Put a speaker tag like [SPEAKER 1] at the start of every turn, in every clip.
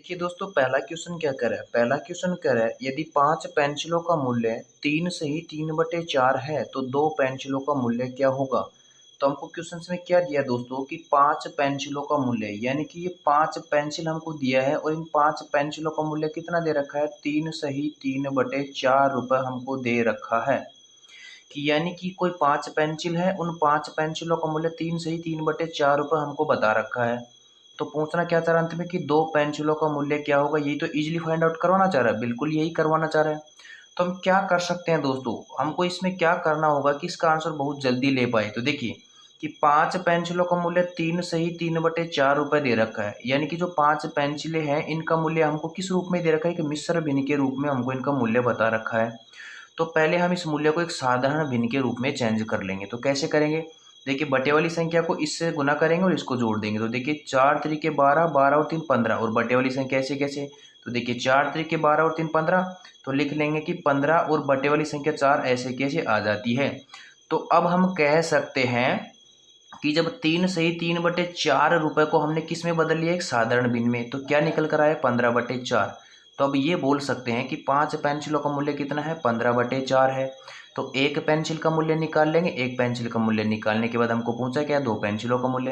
[SPEAKER 1] देखिए दोस्तों, पहला क्वेश्चन क्या कह रहा है? पहला क्वेश्चन कह रहा है यदि 5 पेंसिलों का मूल्य 3 सही 3/4 है तो 2 पेंसिलों का मूल्य क्या होगा? तो हमको क्वेश्चन में क्या दिया दोस्तों कि 5 पेंसिलों का मूल्य, यानी कि ये 5 पेंसिल हमको दिया है और इन 5 पेंसिलों का मूल्य कितना दे रखा है? 3 सही 3/4 रुपए हमको दे रखा है। कि यानी कि कोई 5 पेंसिल है, उन 5 पेंसिलों का मूल्य 3 सही 3/4 रुपए हमको बता रखा है। तो पूछना क्या चाह रहा है अंत में कि 2 पेंसिलों का मूल्य क्या होगा? यही तो ईज़िली फाइंड आउट करवाना चाह रहा है, बिल्कुल यही करवाना चाह रहा है। तो हम क्या कर सकते हैं दोस्तों, हमको इसमें क्या करना होगा कि इसका आंसर बहुत जल्दी ले पाए। तो देखिए कि 5 पेंसिलों का मूल्य 3 सही 3/4 रुपए दे रखा है, यानी कि जो 5 पेंसिलें हैं इनका मूल्य हमको किस रूप में दे रखा है कि मिश्र भिन्न के रूप में हमको इनका मूल्य बता रखा है। तो पहले हम इस मूल्य को एक साधारण भिन्न के रूप में चेंज कर लेंगे। तो कैसे करेंगे? देखिए, बटे वाली संख्या को इससे गुना करेंगे और इसको जोड़ देंगे। तो देखिए 4 त्रिके 12, 12 और 3 15 और बटे वाली संख्या ऐसे कैसे? तो देखिए 4 त्रिके 12 और 3 15, तो लिख लेंगे कि 15 और बटे वाली संख्या 4 ऐसे कैसे आ जाती है। तो अब हम कह सकते हैं कि जब 3 सही 3/4 रुपए को हमने किस में बदल लिया? एक साधारण भिन्न में। तो क्या निकल कर आया? 15/4। तो अब ये बोल सकते हैं कि 5 पेंसिलों का मूल्य कितना है? 15/4 है। तो एक पेंसिल का मूल्य निकाल लेंगे। एक पेंसिल का मूल्य निकालने के बाद हमको पूछा क्या? 2 पेंसिलों का मूल्य।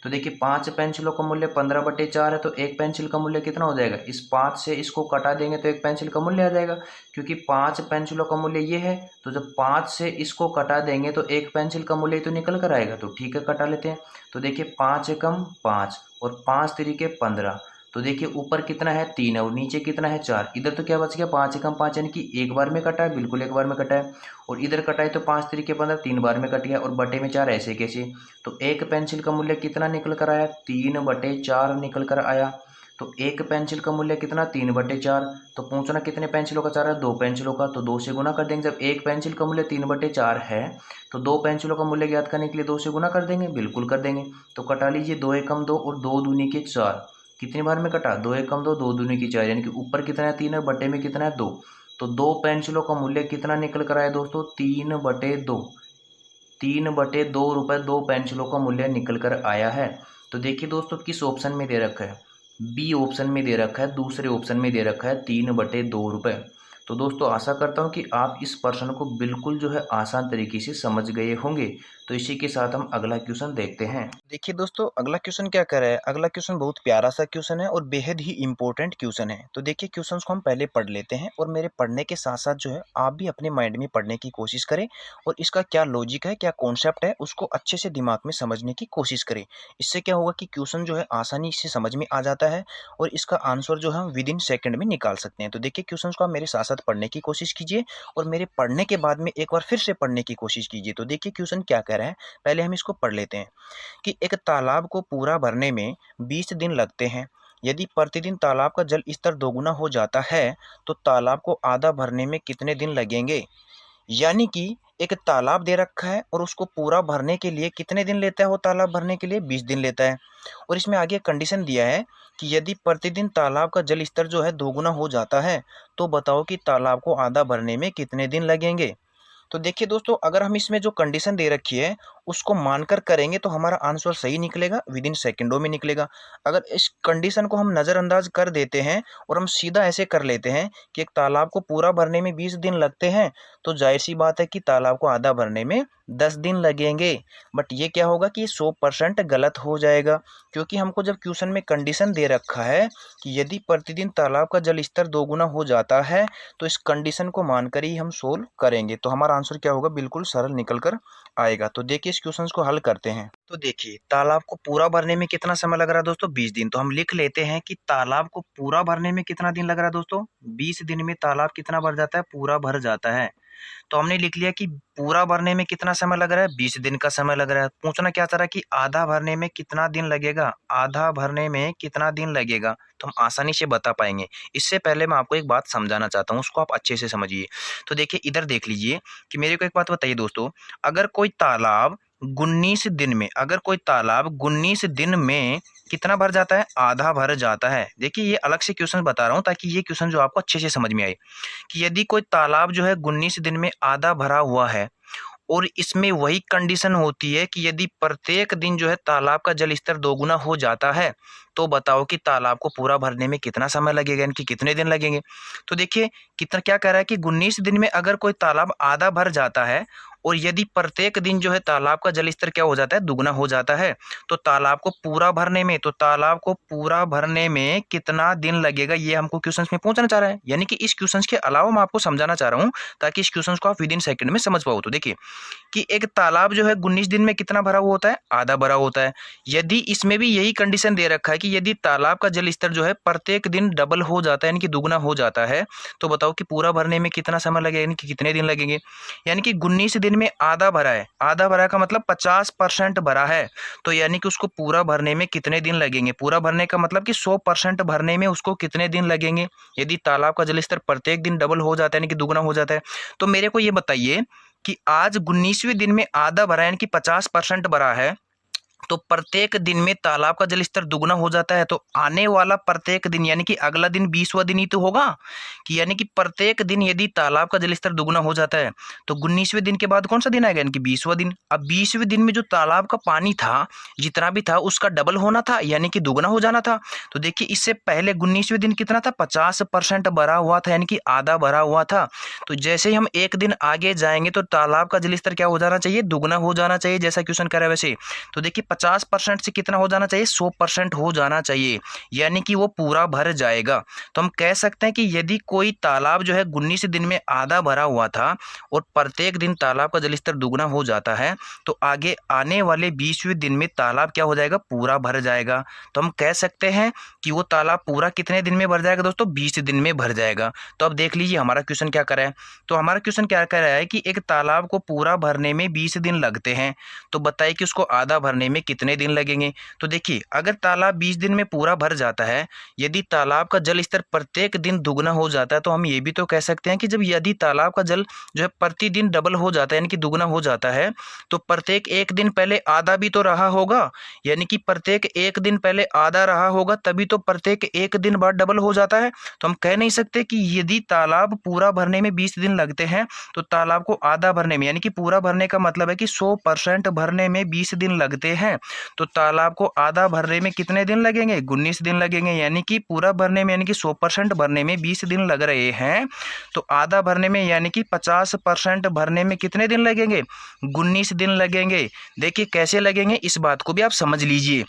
[SPEAKER 1] तो देखिए 5 पेंसिलों का मूल्य 15/4 है, तो एक पेंसिल का मूल्य कितना हो जाएगा? इस 5 से इसको कटा देंगे तो एक पेंसिल का मूल्य आ जाएगा, क्योंकि 5 पेंसिलों का मूल्य ये है। तो जब 5 से इसको कटा देंगे तो एक पेंसिल का मूल्य तो निकल कर आएगा। तो ठीक है, कटा लेते हैं। तो देखिए 5 एकम 5 और 5 तिरिके 15। तो देखिए ऊपर कितना है? 3 है और नीचे कितना है? 4। इधर तो क्या बच गया? 5 एकम 5, यानी कि एक बार में कटा है, बिल्कुल एक बार में कटा है। और इधर कटा है तो 5 तिरिके 15, 3 बार में कट गया। और बटे में 4 ऐसे कैसे? तो एक पेंसिल का मूल्य कितना निकल कर आया? 3/4 निकल कर आया। तो एक पेंसिल का मूल्य कितना? 3/4। तो पूछना कितने पेंसिलों का चाह रहा है? 2 पेंसिलों का। तो 2 से गुना कर देंगे। जब एक पेंसिल का मूल्य 3/4 है तो 2 पेंसिलों का मूल्य ज्ञात करने के लिए 2 से गुना कर देंगे, बिल्कुल कर देंगे। तो कटा लीजिए, 2 एकम 2 और 2 दूनी के 4। कितनी बार में कटा? 2 एकम 2, 2 दूनी की 4, यानी कि ऊपर कितना है? 3 और बटे में कितना है? 2। तो 2 पेंसिलों का मूल्य कितना निकल कर आया दोस्तों? 3/2। 3/2 रुपए 2 पेंसिलों का मूल्य निकल कर आया है। तो देखिए दोस्तों, किस ऑप्शन में दे रखा है? बी ऑप्शन में दे रखा है, दूसरे ऑप्शन में दे रखा है 3/2 रुपए। तो दोस्तों आशा करता हूँ कि आप इस प्रश्न को बिल्कुल जो है आसान तरीके से समझ गए होंगे। तो इसी के साथ हम अगला क्वेश्चन देखते हैं। देखिए दोस्तों, अगला क्वेश्चन क्या कर रहा है? अगला क्वेश्चन बहुत प्यारा सा क्वेश्चन है और बेहद ही इंपॉर्टेंट क्वेश्चन है। तो देखिए क्वेश्चंस को हम पहले पढ़ लेते हैं और मेरे पढ़ने के साथ साथ जो है आप भी अपने माइंड में पढ़ने की कोशिश करें और इसका क्या लॉजिक है, क्या कॉन्सेप्ट है, उसको अच्छे से दिमाग में समझने की कोशिश करें। इससे क्या होगा कि क्वेश्चन जो है आसानी से समझ में आ जाता है और इसका आंसर जो है हम विद इन सेकंड में निकाल सकते हैं। तो देखिए क्वेश्चन को आप मेरे साथ साथ पढ़ने की कोशिश कीजिए और मेरे पढ़ने के बाद में एक बार फिर से पढ़ने की कोशिश कीजिए। तो देखिए क्वेश्चन क्या कह रहा है, पहले हम इसको पढ़ लेते हैं कि एक तालाब को पूरा भरने में 20 दिन लगते हैं। यदि प्रतिदिन तालाब का जल स्तर दोगुना हो जाता है तो तालाब को आधा भरने में कितने दिन लगेंगे? यानी कि एक तालाब दे रखा है और उसको पूरा भरने के लिए कितने दिन लेता है? वो तालाब भरने के लिए 20 दिन लेता है। और इसमें आगे कंडीशन दिया है कि यदि प्रतिदिन तालाब का जल स्तर जो है दोगुना हो जाता है तो बताओ कि तालाब को आधा भरने में कितने दिन लगेंगे? तो देखिए दोस्तों, अगर हम इसमें जो कंडीशन दे रखी है उसको मानकर करेंगे तो हमारा आंसर सही निकलेगा, विद इन सेकेंडों में निकलेगा। अगर इस कंडीशन को हम नज़रअंदाज कर देते हैं और हम सीधा ऐसे कर लेते हैं कि एक तालाब को पूरा भरने में 20 दिन लगते हैं तो जाहिर सी बात है कि तालाब को आधा भरने में 10 दिन लगेंगे। बट ये क्या होगा कि 100% गलत हो जाएगा, क्योंकि हमको जब क्वेश्चन में कंडीशन दे रखा है कि यदि प्रतिदिन तालाब का जल स्तर दोगुना हो जाता है तो इस कंडीशन को मानकर ही हम सोल्व करेंगे। तो हमारा आंसर क्या होगा? बिल्कुल सरल निकल कर आएगा। तो देखिए इस क्वेश्चन को हल करते हैं। तो देखिए तालाब को पूरा भरने में कितना समय लग रहा है दोस्तों? 20 दिन। तो हम लिख लेते हैं कि तालाब को पूरा भरने में कितना दिन लग रहा है दोस्तों? 20 दिन में तालाब कितना भर जाता है? पूरा भर जाता है। तो हमने लिख लिया कि पूरा भरने में कितना समय लग रहा है? 20 दिन का समय लग रहा है। पूछना क्या चाह रहा है कि आधा भरने में कितना दिन लगेगा? आधा भरने में कितना दिन लगेगा? तो हम आसानी से बता पाएंगे। इससे पहले मैं आपको एक बात समझाना चाहता हूँ, उसको आप अच्छे से समझिए। तो देखिए इधर देख लीजिए कि मेरे को एक बात बताइए दोस्तों, अगर कोई तालाब 19 दिन में, अगर कोई तालाब 19 दिन में कितना भर जाता है? आधा भर जाता है। देखिए ये अलग से क्वेश्चन बता रहा हूँ ताकि ये क्वेश्चन जो आपको अच्छे से समझ में आए कि यदि कोई तालाब जो है 19 दिन में आधा भरा हुआ है और इसमें वही कंडीशन होती है कि यदि प्रत्येक दिन जो है तालाब का जल स्तर दोगुना हो जाता है तो बताओ कि तालाब को पूरा भरने में कितना समय लगेगा, यानी कि कितने दिन लगेंगे। तो देखिए कितना क्या कह रहा है कि 19 दिन में अगर कोई तालाब आधा भर जाता है और यदि प्रत्येक दिन जो है तालाब का जल स्तर क्या हो जाता है, दुगना हो जाता है, तो तालाब को पूरा भरने में कितना दिन लगेगा, ये हमको क्वेश्चन में पूछना चाह रहा है। यानी कि इस क्वेश्चन के अलावा मैं आपको समझाना चाह रहा हूँ ताकि इस क्वेश्चन को आप विद इन सेकंड में समझ पाओ। तो देखिए कि एक तालाब जो है 19 दिन में कितना भरा हुआ होता है, आधा भरा होता है। यदि इसमें भी यही कंडीशन दे रखा है कि यदि तालाब का जल स्तर जो है प्रत्येक दिन डबल हो जाता है, यानी कि दुगना हो जाता है, तो बताओ कि पूरा भरने में कितना समय लगेगा, यानी कि कितने दिन लगेंगे। यानी कि 19 दिन में आधा भरा है, आधा भरा का मतलब 50% भरा है, तो यानी कि उसको पूरा भरने में कितने दिन लगेंगे। पूरा भरने का मतलब कि 100% भरने में उसको कितने दिन लगेंगे यदि तालाब का जल स्तर प्रत्येक दिन डबल हो जाता है, यानी कि दुगना हो जाता है। तो मेरे को ये बताइए कि आज 19वें दिन में आधा भरा यानी कि 50% भरा है, तो प्रत्येक दिन में तालाब का जलस्तर दुगना हो जाता है, तो आने वाला प्रत्येक दिन यानी कि अगला दिन 20वां दिन ही तो होगा। कि यानी कि प्रत्येक दिन यदि तालाब का जलस्तर दुगना हो जाता है तो 19वें दिन के बाद कौन सा दिन आएगा, यानी कि 20वां दिन। अब 20वें दिन में जो तालाब का पानी था जितना भी था उसका डबल होना था, यानी कि दुगना हो जाना था। तो देखिए इससे पहले 19वें दिन कितना था, 50% भरा हुआ था, यानी कि आधा भरा हुआ था। तो जैसे ही हम एक दिन आगे जाएंगे तो तालाब का जलस्तर क्या हो जाना चाहिए, दुगना हो जाना चाहिए, जैसा क्वेश्चन कर रहा है वैसे। तो देखिए 50% से कितना हो जाना चाहिए, 100% हो जाना चाहिए, यानी कि वो पूरा भर जाएगा। तो हम कह सकते हैं कि यदि कोई तालाब जो है 19 दिन में आधा भरा हुआ था और प्रत्येक दिन तालाब का जलस्तर दुगना हो जाता है, तो आगे आने वाले 20वें दिन में तालाब क्या हो जाएगा, पूरा भर जाएगा। तो हम कह सकते हैं कि वो तालाब पूरा कितने दिन में भर जाएगा दोस्तों, 20 दिन में भर जाएगा। तो अब देख लीजिए हमारा क्वेश्चन क्या कर रहा है। तो हमारा क्वेश्चन क्या कह रहा है कि एक तालाब को पूरा भरने में 20 दिन लगते हैं, तो बताइए कि उसको आधा भरने में कितने दिन लगेंगे। तो देखिए अगर तालाब 20 दिन में पूरा भर जाता है, यदि तालाब का जल स्तर प्रत्येक दिन दुगना हो जाता है, तो हम ये भी तो कह सकते हैं कि जब यदि तालाब का जल जो है प्रतिदिन डबल हो जाता है, यानी कि दुगना हो जाता है, तो प्रत्येक एक दिन पहले आधा भी तो रहा होगा, यानी कि प्रत्येक एक दिन पहले आधा रहा होगा, तभी तो प्रत्येक एक दिन बाद डबल हो जाता है। तो हम कह नहीं सकते कि यदि तालाब पूरा भरने में 20 दिन लगते हैं तो तालाब को आधा भरने में, यानी कि पूरा भरने का मतलब है कि 100% भरने में 20 दिन लगते हैं, तो तालाब को आधा भरने में कितने दिन लगेंगे, 19 दिन लगेंगे। यानी कि पूरा भरने में यानी कि 100% भरने में 20 दिन लग रहे हैं, तो आधा भरने में यानी कि 50% भरने में कितने दिन लगेंगे, 19 दिन लगेंगे। देखिए कैसे लगेंगे इस बात को भी आप समझ लीजिए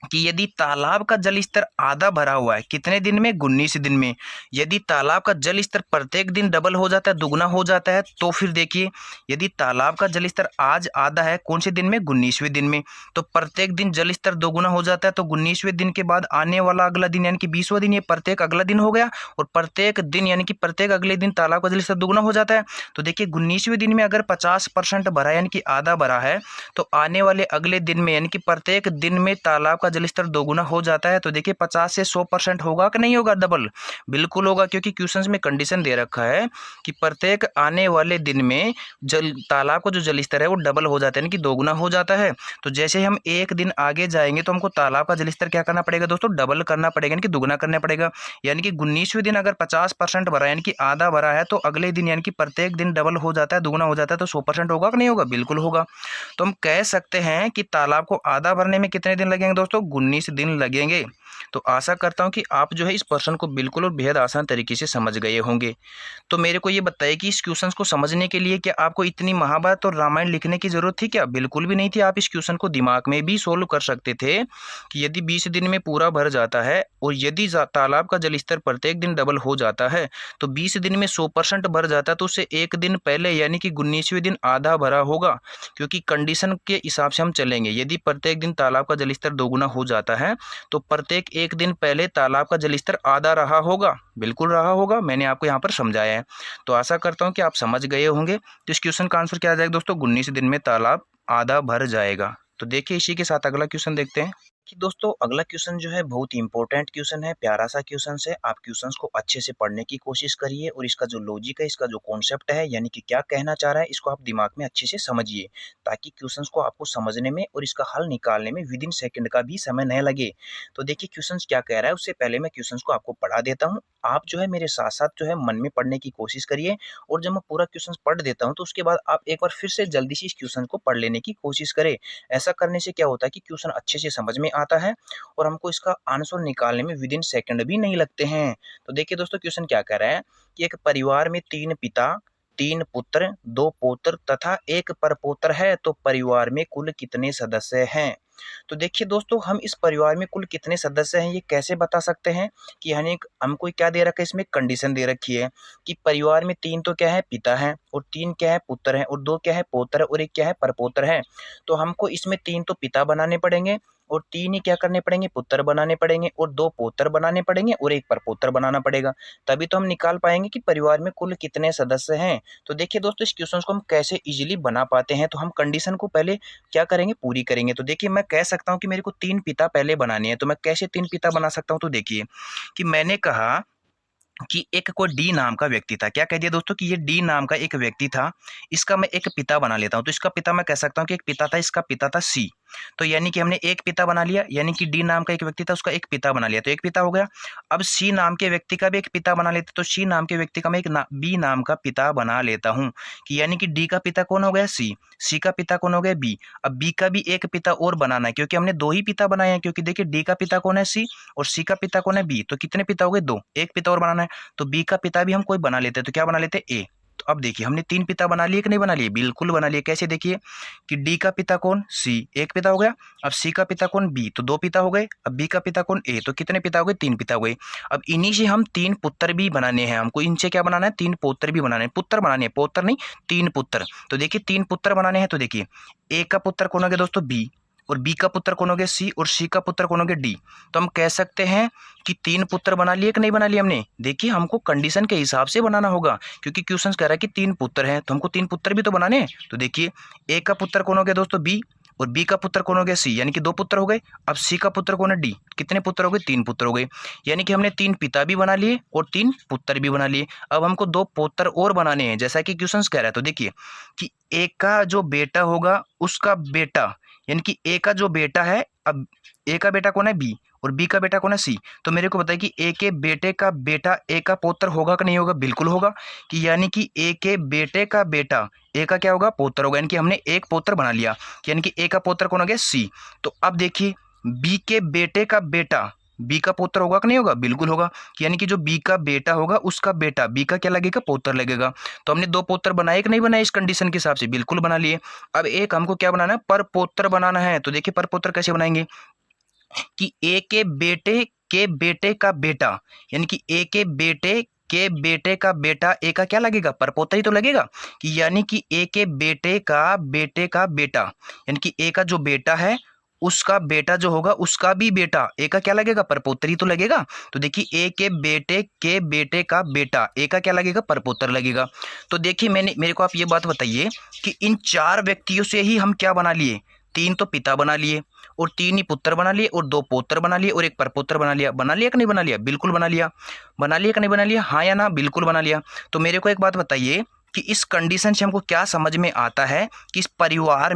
[SPEAKER 1] कि यदि तालाब का जल स्तर आधा भरा हुआ है कितने दिन में, 19 दिन में, यदि तालाब का जल स्तर प्रत्येक दिन डबल हो जाता है, दुगना हो जाता है, तो फिर देखिए यदि तालाब का जल स्तर आज आधा है कौन से दिन में, 19वें दिन में, तो प्रत्येक दिन जल स्तर दोगुना हो जाता है, तो 19वें दिन के बाद आने वाला अगला दिन यानी कि 20वां दिन, ये प्रत्येक अगला दिन हो गया, और प्रत्येक दिन यानी कि प्रत्येक अगले दिन तालाब का जल स्तर दुगना हो जाता है। तो देखिए 19वें दिन में अगर 50% भरा यानी कि आधा भरा है, तो आने वाले अगले दिन में यानी कि प्रत्येक दिन में तालाब का जल स्तर दोगुना हो जाता है। तो देखिए 50 से 100% होगा कि नहीं होगा, डबल बिल्कुल होगा, क्योंकि क्वेश्चंस में कंडीशन दे रखा है कि प्रत्येक आने वाले दिन में तालाब का जो जल स्तर है वो डबल हो जाता है, यानी कि दोगुना हो जाता है। तो जैसे हम एक दिन आगे जाएंगे तो हमको तालाब का जल स्तर क्या करना पड़ेगा दोस्तों, डबल करना पड़ेगा, यानी कि दुगना करना पड़ेगा। यानी कि 19वें दिन अगर 50% भरा यानी कि आधा भरा है, तो अगले दिन यानी कि प्रत्येक दिन डबल हो जाता है, दुगना हो जाता है, तो 100% होगा कि नहीं होगा, बिल्कुल होगा। तो हम कह सकते हैं कि तालाब को आधा भरने में कितने दिन लगेंगे दोस्तों, 19 दिन लगेंगे। तो आशा करता हूं कि आप जो है इस प्रश्न को बिल्कुल और बेहद आसान तरीके से समझ गए होंगे। तो मेरे को ये बताइए कि इस क्वेश्चन को समझने के लिए क्या आपको इतनी महाभारत और रामायण लिखने की जरूरत थी क्या, बिल्कुल भी नहीं थी। आप इस क्वेश्चन को दिमाग में भी सोल्व कर सकते थे कि यदि 20 दिन में पूरा भर जाता है और यदि तालाब का जल स्तर प्रत्येक दिन डबल हो जाता है, तो 20 दिन में 100% भर जाता है, तो उससे एक दिन पहले यानी कि 19वें दिन आधा भरा होगा, क्योंकि कंडीशन के हिसाब से हम चलेंगे। यदि प्रत्येक दिन तालाब का जल स्तर दोगुना हो जाता है तो प्रत्येक एक दिन पहले तालाब का जल स्तर आधा रहा होगा, बिल्कुल रहा होगा, मैंने आपको यहाँ पर समझाया है। तो आशा करता हूँ कि आप समझ गए होंगे। तो इस क्वेश्चन का आंसर क्या आ जाएगा दोस्तों, 19 दिन में तालाब आधा भर जाएगा। तो देखिए इसी के साथ अगला क्वेश्चन देखते हैं। देखिए दोस्तों, अगला क्वेश्चन जो है बहुत ही इंपॉर्टेंट क्वेश्चन है, प्यारा सा क्वेश्चन है। आप क्वेश्चंस को अच्छे से पढ़ने की कोशिश करिए और इसका जो लॉजिक है, इसका जो कॉन्सेप्ट है, यानी कि क्या कहना चाह रहा है, इसको आप दिमाग में अच्छे से समझिए, ताकि क्वेश्चंस को आपको समझने में और इसका हल निकालने में विद इन सेकंड का भी समय न लगे। तो देखिए क्वेश्चंस क्या कह रहा है, उससे पहले मैं क्वेश्चंस को आपको पढ़ा देता हूँ। आप जो है मेरे साथ साथ जो है मन में पढ़ने की कोशिश करिए, और जब मैं पूरा क्वेश्चन पढ़ देता हूँ तो उसके बाद आप एक बार फिर से जल्दी से इस क्वेश्चन को पढ़ लेने की कोशिश करें। ऐसा करने से क्या होता है कि क्वेश्चन अच्छे से समझ में आता है और हमको इसका आंसर निकालने में विद इन सेकंड भी नहीं लगते हैं। तो देखिए दोस्तों, क्वेश्चन क्या कह रहा है कि एक परिवार में 3 पिता, 3 पुत्र, 2 पौत्र तथा 1 परपौत्र है, तो परिवार में कुल कितने सदस्य हैं? तो देखिए दोस्तों, हम इस परिवार में कुल कितने सदस्य हैं ये कैसे बता सकते हैं कि यानी हमको क्या दे रखा है, इसमें कंडीशन दे रखी है कि परिवार में 3 तो क्या है पिता है, और 3 क्या है पुत्र है, और 2 क्या है पौत्र है, और 1 क्या है परपौत्र है। तो हमको इसमें 3 तो पिता बनाने पड़ेंगे, और 3 ही क्या करने पड़ेंगे, पुत्र बनाने पड़ेंगे, और 2 पौत्र बनाने पड़ेंगे, और 1 परपौत्र बनाना पड़ेगा। तभी तो हम निकाल पाएंगे कि परिवार में कुल कितने सदस्य हैं। तो देखिए दोस्तों, इस क्वेश्चन को हम कैसे इजीली बना पाते हैं, तो हम कंडीशन को पहले क्या करेंगे, पूरी करेंगे। तो देखिए मैं कह सकता हूँ कि मेरे को 3 पिता पहले बनाने हैं, तो मैं कैसे 3 पिता बना सकता हूँ, तो देखिए कि मैंने कहा कि एक कोई डी नाम का व्यक्ति था। क्या कह दिया दोस्तों कि ये डी नाम का एक व्यक्ति था, इसका मैं एक पिता बना लेता हूँ। तो इसका पिता मैं कह सकता हूँ कि एक पिता था, इसका पिता था सी। तो यानी कि हमने एक पिता बना लिया, यानी कि डी नाम का एक व्यक्ति था, उसका एक पिता बना लिया, तो एक पिता हो गया। अब सी नाम के व्यक्ति का भी एक पिता बना लेते, तो सी नाम के व्यक्ति का मैं एक बी नाम का पिता बना लेता हूँ, कि यानी कि डी का पिता कौन हो गया, सी का पिता कौन हो गया, बी। अब बी का भी एक पिता और बनाना है, क्योंकि हमने 2 ही पिता बनाए हैं, क्योंकि देखिए डी का पिता कौन है, सी, और सी का पिता कौन है, बी। तो कितने पिता हो गए, 2, एक पिता और बनाना है। तो बी का पिता भी हम कोई बना लेते हैं, तो क्या बना लेते हैं, ए। तो अब देखिए हमने 3 पिता बना लिए कि नहीं बना लिए, बिल्कुल बना लिए। कैसे, देखिए कि डी का पिता कौन, सी, एक पिता हो गया। अब सी का पिता कौन, बी, तो 2 पिता हो गए। अब बी का पिता कौन, ए, तो कितने पिता हो गए, 3 पिता हो गए। अब इन्हीं से हम 3 पुत्र भी बनाने हैं, हमको इनसे क्या बनाना है, 3 पौत्र भी बनाने हैं, पुत्र बनाने हैं, पौत्र नहीं, 3 पुत्र। तो देखिए 3 पुत्र बनाने हैं, तो देखिए ए का पुत्र कौन हो गया दोस्तों, बी, और बी का पुत्र कौन हो गया, सी, और सी का पुत्र कौन हो गया, डी। तो हम कह सकते हैं कि 3 पुत्र बना लिए कि नहीं बना लिए हमने। देखिए हमको कंडीशन के हिसाब से बनाना होगा, क्योंकि क्वेश्चन कह रहा है कि 3 पुत्र हैं, तो हमको 3 पुत्र भी तो बनाने हैं। तो देखिए ए का पुत्र कौन हो गया दोस्तों, बी, और बी का पुत्र कौन हो गया, सी, यानी कि 2 पुत्र हो गए। अब सी का पुत्र कौन है, डी, कितने पुत्र हो गए, 3 पुत्र हो गए। यानी कि हमने 3 पिता भी बना लिए और 3 पुत्र भी बना लिए। अब हमको 2 पौत्र और बनाने हैं, जैसा कि क्वेश्चन कह रहा है। तो देखिए कि ए का जो बेटा होगा उसका बेटा, यानी कि ए का जो बेटा है, अब ए का बेटा कौन है, बी, और बी का बेटा कौन है, सी। तो मेरे को बताइए कि ए के बेटे का बेटा ए का पौत्र होगा कि नहीं होगा, बिल्कुल होगा। कि यानी कि ए के बेटे का बेटा ए का क्या होगा, पौत्र होगा। यानी कि हमने एक पौत्र बना लिया, यानी कि ए का पौत्र कौन हो गया, सी। तो अब देखिए बी के बेटे का बेटा बी का पुत्र होगा कि नहीं होगा, बिल्कुल होगा। यानी कि जो बी का बेटा होगा उसका बेटा बी का क्या लगेगा, पौत्र लगेगा। तो हमने 2 पौत्र बनाए कि नहीं बनाए, इस कंडीशन के हिसाब से बिल्कुल बना लिए। अब एक हमको क्या बनाना है, पर पौत्र बनाना है। तो देखिए पर पौत्र कैसे बनाएंगे, कि ए के बेटे का बेटा, यानी कि ए के बेटे का बेटा ए का क्या लगेगा, परपोता ही तो लगेगा। कि यानी कि ए के बेटे का बेटा, यानी कि ए का जो बेटा है उसका बेटा जो होगा उसका भी बेटा ए का क्या लगेगा, परपोत्र ही तो लगेगा। तो देखिए ए के बेटे का बेटा ए का क्या लगेगा, परपोत्र लगेगा। तो देखिए मेरे को आप ये बात बताइए कि इन 4 व्यक्तियों से ही हम क्या बना लिए, 3 तो पिता बना लिए, और 3 ही पुत्र बना लिए, और 2 पौत्र बना लिए, और 1 परपौत्र बना लिया। बना लिया कि नहीं बना लिया, बिल्कुल बना लिया। बना लिया कि नहीं बना लिया, हाँ या ना, बिल्कुल बना लिया। तो मेरे को एक बात बताइए कि इस कंडीशन से हमको क्या समझ में आता है कि इस परिवार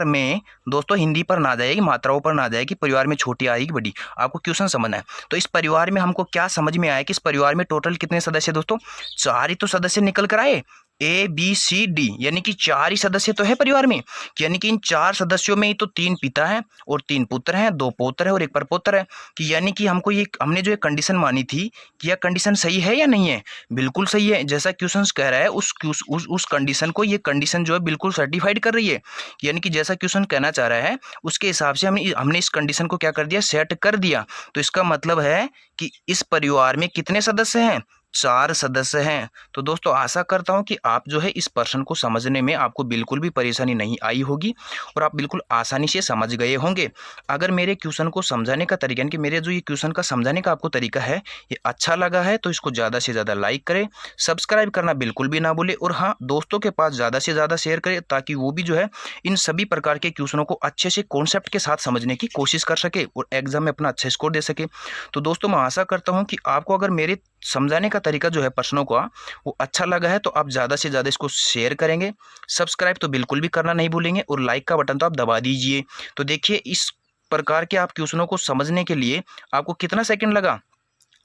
[SPEAKER 1] में दोस्तों हिंदी पर ना जाएगी, मात्राओं पर ना जाएगी, परिवार में छोटी आएगी बड़ी, आपको क्वेश्चन समझना है। तो इस परिवार में हमको क्या समझ में आया कि इस परिवार में टोटल कितने सदस्य दोस्तों, 4 ही तो सदस्य निकल कर आए, ए बी सी डी, यानी कि 4 ही सदस्य तो है परिवार में। यानी कि इन 4 सदस्यों में ही तो 3 पिता हैं और 3 पुत्र हैं, 2 पौत्र है और 1 परपौत्र है। कि यानी कि हमने जो ये कंडीशन मानी थी कि यह कंडीशन सही है या नहीं है, बिल्कुल सही है। जैसा क्वेश्चन कह रहा है उस कंडीशन को ये कंडीशन जो है बिल्कुल सर्टिफाइड कर रही है। यानी कि जैसा क्वेश्चन कहना चाह रहा है उसके हिसाब से हमने इस कंडीशन को क्या कर दिया, सेट कर दिया। तो इसका मतलब है कि इस परिवार में कितने सदस्य हैं,
[SPEAKER 2] 4 सदस्य हैं। तो दोस्तों आशा करता हूँ कि आप जो है इस प्रश्न को समझने में आपको बिल्कुल भी परेशानी नहीं आई होगी और आप बिल्कुल आसानी से समझ गए होंगे। अगर मेरे क्वेश्चन को समझाने का तरीका यानी कि मेरे जो ये क्वेश्चन का समझाने का आपको तरीका है ये अच्छा लगा है तो इसको ज़्यादा से ज़्यादा लाइक करें, सब्सक्राइब करना बिल्कुल भी ना भूलें और हाँ, दोस्तों के पास ज़्यादा से ज़्यादा शेयर करें ताकि वो भी जो है इन सभी प्रकार के क्वेश्चनों को अच्छे से कॉन्सेप्ट के साथ समझने की कोशिश कर सके और एग्जाम में अपना अच्छा स्कोर दे सके। तो दोस्तों मैं आशा करता हूँ कि आपको अगर मेरे समझाने का तरीका जो है प्रश्नों का वो अच्छा लगा है तो आप ज़्यादा से ज़्यादा इसको शेयर करेंगे, सब्सक्राइब तो बिल्कुल भी करना नहीं भूलेंगे और लाइक का बटन तो आप दबा दीजिए। तो देखिए इस प्रकार के आप क्वेश्चनों को समझने के लिए आपको कितना सेकंड लगा?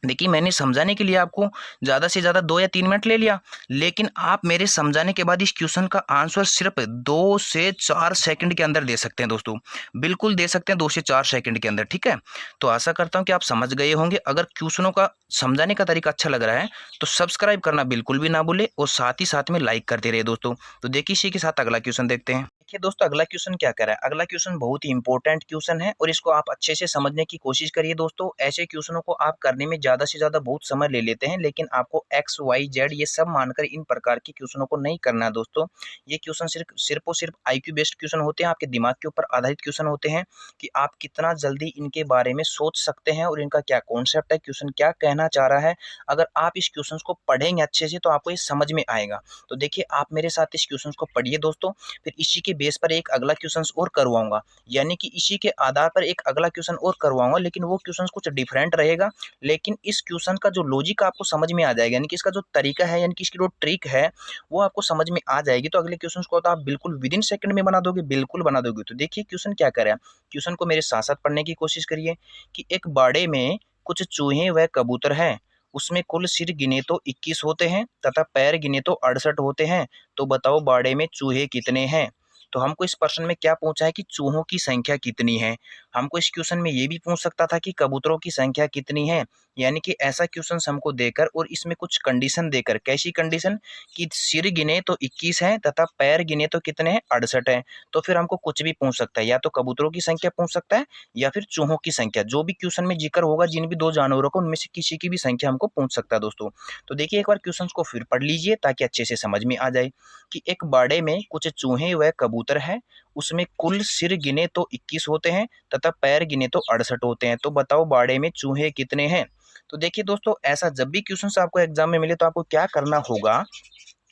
[SPEAKER 2] देखिए मैंने समझाने के लिए आपको ज़्यादा से ज़्यादा 2 या 3 मिनट ले लिया, लेकिन आप मेरे समझाने के बाद इस क्वेश्चन का आंसर सिर्फ 2 से 4 सेकंड के अंदर दे सकते हैं दोस्तों। बिल्कुल दे सकते हैं 2 से 4 सेकंड के अंदर, ठीक है? तो आशा करता हूँ कि आप समझ गए होंगे। अगर क्वेश्चनों का समझाने का तरीका अच्छा लग रहा है तो सब्सक्राइब करना बिल्कुल भी ना भूलें और साथ ही साथ में लाइक करते रहिए दोस्तों। तो देखिए इसी के साथ अगला क्वेश्चन देखते हैं। देखिए दोस्तों अगला क्वेश्चन क्या कह रहा है? अगला क्वेश्चन बहुत ही इंपॉर्टेंट क्वेश्चन है और इसको आप अच्छे से समझने की कोशिश करिए दोस्तों। ऐसे क्वेश्चनों को आप करने में ज़्यादा से ज़्यादा बहुत समय ले लेते हैं, लेकिन आपको एक्स वाई जेड ये सब मानकर इन प्रकार के क्वेश्चनों को नहीं करना है दोस्तों। ये क्वेश्चन सिर्फ और सिर्फ आईक्यू बेस्ड क्वेश्चन होते हैं, आपके दिमाग के ऊपर आधारित क्वेश्चन होते हैं कि आप कितना जल्दी इनके बारे में सोच सकते हैं और इनका क्या कॉन्सेप्ट है, क्वेश्चन क्या कहना चाह रहा है। अगर आप इस क्वेश्चन को पढ़ेंगे अच्छे से तो आपको ये समझ में आएगा। तो देखिए आप मेरे साथ इस क्वेश्चन को पढ़िए दोस्तों, फिर इसी के बेस पर एक अगला क्वेश्चन और करवाऊंगा, यानी कि इसी के आधार पर एक अगला क्वेश्चन और करवाऊंगा, लेकिन वो क्वेश्चन कुछ डिफरेंट रहेगा। लेकिन इस क्वेश्चन का जो लॉजिक आपको समझ में आ जाएगा, यानी कि इसका जो तरीका है, यानी कि इसकी जो ट्रिक है वो आपको समझ में आ जाएगी। तो अगले क्वेश्चन को तो आप बिल्कुल विद इन सेकंड में बना दोगे, बिल्कुल बना दोगे। तो देखिए क्वेश्चन क्या कर रहा है, क्वेश्चन को मेरे साथ साथ पढ़ने की कोशिश करिए कि एक बाड़े में कुछ चूहे व कबूतर हैं, उसमें कुल सिर गिने तो 21 होते हैं तथा पैर गिने तो 68 होते हैं। तो बताओ बाड़े में चूहे कितने हैं? तो हमको इस प्रश्न में क्या पूछा है कि चूहों की संख्या कितनी है। हमको इस क्वेश्चन में ये भी पूछ सकता था कि कबूतरों की संख्या कितनी है, यानी कि ऐसा क्वेश्चन हमको देकर और इसमें कुछ कंडीशन देकर, कैसी कंडीशन कि सिर गिने तो 21 हैं तथा पैर गिने तो कितने हैं, 68 हैं। तो फिर हमको कुछ भी पूछ सकता है, या तो कबूतरों की संख्या पूछ सकता है या फिर चूहों की संख्या। जो भी क्वेश्चन में जिक्र होगा जिन भी 2 जानवरों को, उनमें से किसी की भी संख्या हमको पूछ सकता है दोस्तों। तो देखिए एक बार क्वेश्चन को फिर पढ़ लीजिए ताकि अच्छे से समझ में आ जाए कि एक बाड़े में कुछ चूहे व कबूतर है, उसमें कुल सिर गिने तो 21 होते हैं तथा पैर गिने तो 68 होते हैं। तो बताओ बाड़े में चूहे कितने हैं? तो देखिए दोस्तों ऐसा जब भी क्वेश्चन आपको एग्जाम में मिले तो आपको क्या करना होगा,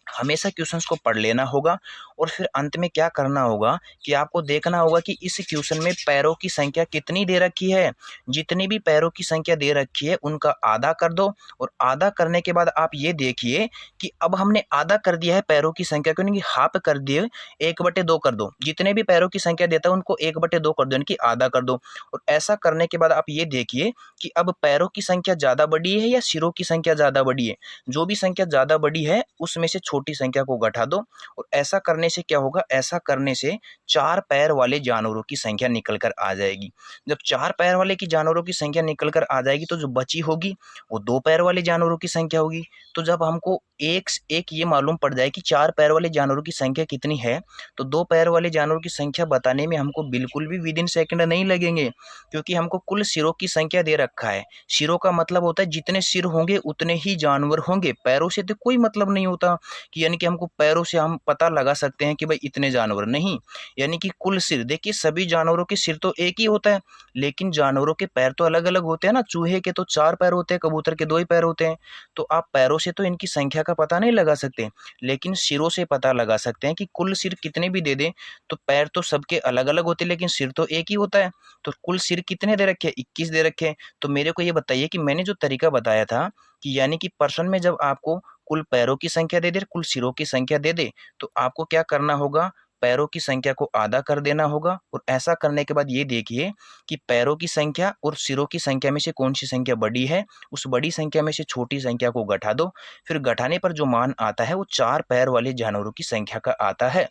[SPEAKER 2] हमेशा क्वेश्चंस को पढ़ लेना होगा और फिर अंत में क्या करना होगा कि आपको देखना होगा कि इस क्वेश्चन में पैरों की संख्या कितनी दे रखी है। जितनी भी पैरों की संख्या दे रखी है उनका आधा कर दो और आधा करने के बाद आप ये देखिए कि अब हमने आधा कर दिया है पैरों की संख्या को, यानी कि हाफ कर दिए, 1/2 कर दो। जितने भी पैरों की संख्या देता है उनको 1/2 कर दो, यानी कि आधा कर दो। और ऐसा करने के बाद आप ये देखिए कि अब पैरों की संख्या ज़्यादा बड़ी है या सिरों की संख्या ज़्यादा बड़ी है। जो भी संख्या ज़्यादा बड़ी है उसमें से छोटी संख्या को घटा दो और ऐसा करने से क्या होगा, ऐसा करने से 4 पैर वाले जानवरों की संख्या निकल कर आ जाएगी। जब 4 पैर वाले की जानवरों की संख्या निकल कर आ जाएगी तो जो बची होगी वो 2 पैर वाले जानवरों की संख्या होगी। तो जब हमको एक एक ये मालूम पड़ जाए कि 4 पैर वाले जानवरों की संख्या कितनी है तो 2 पैर वाले जानवरों की संख्या बताने में हमको बिल्कुल भी विद इन सेकंड नहीं लगेंगे, क्योंकि हमको कुल सिरों की संख्या दे रखा है। सिरों का मतलब होता है जितने सिर होंगे उतने ही जानवर होंगे, पैरों से तो कोई मतलब नहीं होता कि यानी कि हमको पैरों से हम पता लगा सकते हैं कि भाई इतने जानवर नहीं, यानी कि कुल सिर। देखिए सभी जानवरों के सिर तो एक ही होता है, लेकिन जानवरों के पैर तो अलग अलग होते हैं ना। चूहे के तो 4 पैर होते हैं, कबूतर के 2 ही पैर होते हैं। तो आप पैरों से तो इनकी संख्या का पता नहीं लगा सकते, लेकिन सिरों से पता लगा सकते हैं कि कुल सिर कितने भी दे दें तो पैर तो सबके अलग अलग होते हैं लेकिन सिर तो एक ही होता है। तो कुल सिर कितने दे रखे हैं, 21 दे रखे हैं। तो मेरे को ये बताइए कि मैंने जो तरीका बताया था कि यानी कि प्रश्न में जब आपको कुल पैरों की संख्या दे दे, कुल सिरों की संख्या दे दे, तो आपको क्या करना होगा, पैरों की संख्या को आधा कर देना होगा। और ऐसा करने के बाद ये देखिए कि पैरों की संख्या और सिरों की संख्या में से कौन सी संख्या बड़ी है, उस बड़ी संख्या में से छोटी संख्या को घटा दो। फिर घटाने पर जो मान आता है वो 4 पैर वाले जानवरों की संख्या का आता है।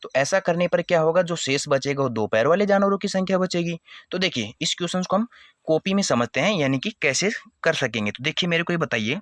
[SPEAKER 2] तो ऐसा करने पर क्या होगा, जो शेष बचेगा वो 2 पैर वाले जानवरों की संख्या बचेगी। तो देखिए इस क्वेश्चन को हम कॉपी में समझते हैं, यानी कि कैसे कर सकेंगे। तो देखिए मेरे को ये बताइए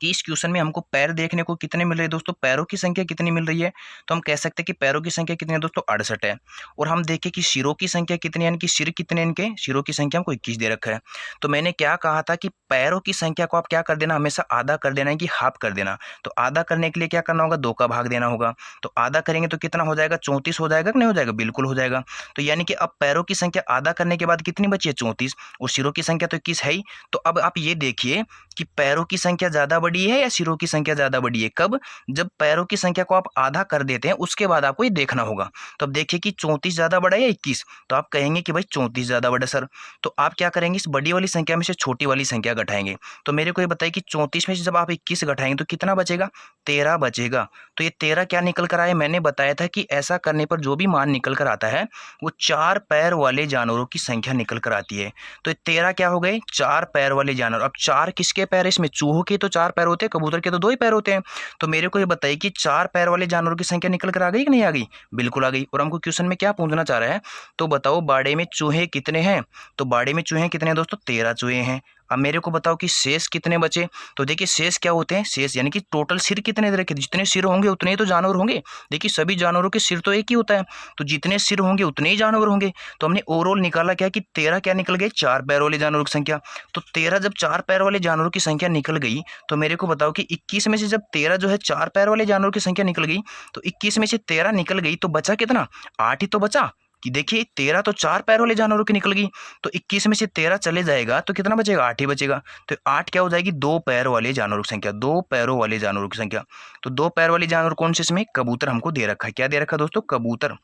[SPEAKER 2] कि इस क्वेश्चन में हमको पैर देखने को कितने मिल रहे हैं दोस्तों, पैरों की संख्या कितनी मिल रही है। तो हम कह सकते हैं कि पैरों की संख्या कितनी है दोस्तों, 68 है। और हम देखें कि सिरों की संख्या कितनी है, यानी कि सिर कितने हैं इनके, सिरों की संख्या हमको 21 दे रखा है। तो मैंने क्या कहा था कि पैरों की संख्या को आप क्या कर देना, हमेशा आधा कर देना है कि हाफ कर देना। तो आधा करने के लिए क्या करना होगा, 2 का भाग देना होगा। तो आधा करेंगे तो कितना हो जाएगा, 34 हो जाएगा कि नहीं हो जाएगा, बिल्कुल हो जाएगा। तो यानी कि अब पैरों की संख्या आधा करने के बाद कितनी बची है, 34, और सिरों की संख्या तो 21 है ही। तो अब आप ये देखिए कि पैरों की संख्या ज़्यादा बड़ी है या सिरों की संख्या ज़्यादा बड़ी है। कब, जब पैरों की संख्या को आप आधा कर देते हैं उसके बाद आपको ये देखना होगा। तो अब देखिए कि 34 ज़्यादा बड़ा है या 21, तो आप कहेंगे कि भाई 34 ज़्यादा बड़ा सर। तो आप क्या करेंगे, इस बड़ी वाली संख्या में से छोटी वाली संख्या घटाएंगे। तो मेरे को ये बताइए कि 34 में से जब आप 21 घटाएंगे तो कितना बचेगा, 13 बचेगा। तो ये 13 क्या निकल कर आया, मैंने बताया था कि ऐसा करने पर जो भी मान निकल कर आता है वो 4 पैर वाले जानवरों की संख्या निकल कर आती है। तो ये 13 क्या हो गए, 4 पैर वाले जानवर। अब 4 किसके पैर है इसमें, चूहों के तो 4 पैर होते हैं, कबूतर के तो 2 ही पैर होते हैं। तो मेरे को ये बताइए कि 4 पैर वाले जानवरों की संख्या निकल कर आ गई कि नहीं आ गई, बिल्कुल आ गई। और हमको क्वेश्चन में क्या पूछना चाह रहा है, तो बताओ बाड़े में चूहे कितने हैं। तो बाड़े में चूहे कितने हैं दोस्तों, 13 चूहे हैं। अब मेरे को बताओ कि शेष कितने बचे। तो देखिए शेष क्या होते हैं, शेष यानी कि टोटल सिर कितने दे रखे, जितने सिर होंगे उतने ही तो जानवर होंगे। देखिए सभी जानवरों के सिर तो एक ही होता है, तो जितने सिर होंगे उतने ही जानवर होंगे। तो हमने ओवरऑल निकाला क्या कि 13 क्या निकल गए, 4 पैर वाले जानवरों की संख्या। तो 13 जब 4 पैर वाले जानवरों की संख्या निकल गई, तो मेरे को बताओ कि 21 में से जब 13 जो है 4 पैर वाले जानवरों की संख्या निकल गई, तो 21 में से 13 निकल गई तो बचा कितना, 8 ही तो बचा। कि देखिए 13 तो 4 पैर वाले जानवरों की निकल गई, तो 21 में से 13 चले जाएगा तो कितना बचेगा, 8 ही बचेगा। तो 8 क्या हो जाएगी, 2 पैर वाले जानवरों की संख्या, 2 पैरों वाले जानवरों की संख्या। तो 2 पैर वाले जानवर कौन से, इसमें कबूतर हमको दे रखा है। क्या दे रखा है दोस्तों, कबूतर।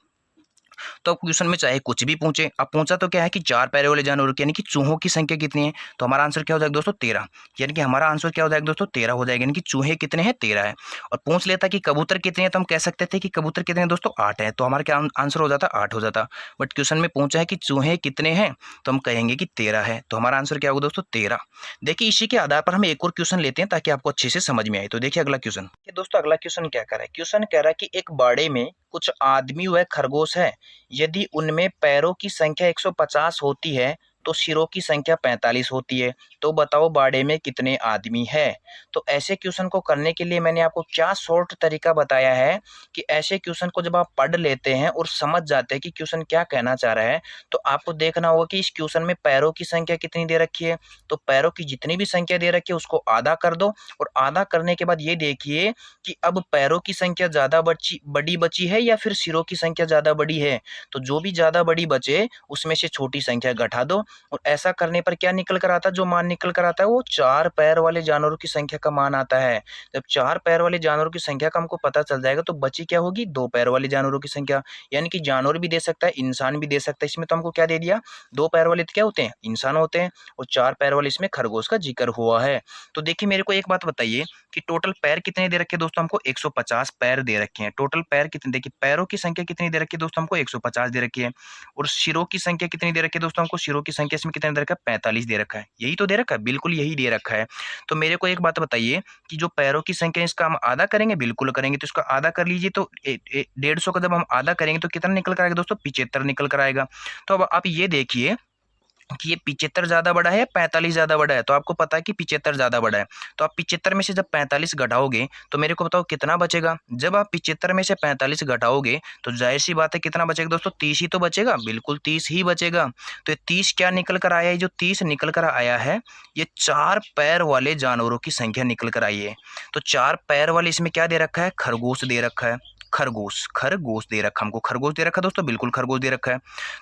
[SPEAKER 2] तो अब क्वेश्चन में चाहे कुछ भी पूछे, अब पूछा तो क्या है कि 4 पैर वाले जानवरों की यानी कि चूहों की संख्या कितनी है। तो हमारा आंसर क्या हो जाएगा दोस्तों, 13। यानी कि हमारा आंसर क्या हो जाएगा दोस्तों, 13 हो जाएगा। यानी कि चूहे कितने हैं, 13 है। और पूछ लेता कि कबूतर कितने हैं, तो हम कह सकते थे कि कबूतर कितने हैं दोस्तों, 8 है। तो हमारा क्या आंसर हो जाता, 8 हो जाता। बट क्वेश्चन में पूछा है कि चूहे कितने हैं, तो हम कहेंगे कि 13 है। तो हमारा आंसर क्या होगा दोस्तों, 13। देखिए इसी के आधार पर हम एक और क्वेश्चन लेते हैं ताकि आपको अच्छे से समझ में आए। तो देखिए अगला क्वेश्चन दोस्तों, अगला क्वेश्चन क्या कह रहा है, क्वेश्चन कह रहा है कि एक बाड़े में कुछ आदमी व खरगोश है। यदि उनमें पैरों की संख्या 150 होती है तो सिरों की संख्या 45 होती है, तो बताओ बाड़े में कितने आदमी है। तो ऐसे क्वेश्चन को करने के लिए मैंने आपको क्या शॉर्ट तरीका बताया है कि ऐसे क्वेश्चन को जब आप पढ़ लेते हैं और समझ जाते हैं कि क्वेश्चन क्या कहना चाह रहा है, तो आपको देखना होगा कि इस क्वेश्चन में पैरों की संख्या कितनी दे रखी है। तो पैरों की जितनी भी संख्या दे रखी है उसको आधा कर दो, और आधा करने के बाद ये देखिए कि अब पैरों की संख्या ज्यादा बड़ी बची है या फिर सिरों की संख्या ज्यादा बड़ी है। तो जो भी ज्यादा बड़ी बचे उसमें से छोटी संख्या घटा दो, और ऐसा करने पर क्या निकल कर आता है, जो मान निकल कर आता है वो 4 पैर वाले जानवरों की संख्या का मान आता है। जब 4 पैर वाले जानवरों की संख्या का हमको पता चल जाएगा तो बची क्या होगी, 2 पैर वाले जानवरों की संख्या। यानी कि जानवर भी दे सकता है, इंसान भी दे सकता है। इसमें तो हमको क्या दे दिया, 2 पैर वाले तो क्या होते हैं, इंसान होते हैं, और 4 पैर वाले इसमें खरगोश का जिक्र हुआ है। तो देखिए मेरे को एक बात बताइए कि टोटल पैर कितने दे रखे हैं दोस्तों, हमको 150 पैर दे रखे हैं। टोटल पैर कितने, देखिए पैरों की संख्या कितनी दे रखी है दोस्तों, हमको 150 दे रखी है। और सिरों की संख्या कितनी दे रखी है दोस्तों, हमको सिरों की संख्या इसमें कितने दे रखा है, 45 दे रखा है। यही तो दे रखा है, बिल्कुल यही दे रखा है। तो मेरे को एक बात बताइए कि जो पैरों की संख्या इसका हम आधा करेंगे, बिल्कुल करेंगे। तो इसका आधा कर लीजिए, तो 150 का जब हम आधा करेंगे तो कितना निकल कर आएगा दोस्तों, 75 निकल कर आएगा। तो अब आप ये देखिए कि ये 75 ज्यादा बड़ा है या 45 ज्यादा बड़ा है। तो आपको पता है कि 75 ज्यादा बड़ा है। तो आप 75 में से जब 45 घटाओगे तो मेरे को बताओ कितना बचेगा। जब आप 75 में से 45 घटाओगे तो जाहिर सी बात है कितना बचेगा दोस्तों, 30 ही तो बचेगा, बिल्कुल 30 ही बचेगा। तो ये 30 क्या निकल कर आया है, जो 30 निकल कर आया है ये 4 पैर वाले जानवरों की संख्या निकल कर आई है। तो 4 पैर वाले इसमें क्या दे रखा है, खरगोश दे रखा है। खरगोश दे रखा, हमको खरगोश दे रखा दोस्तों, बिल्कुल खरगोश दे रखा है।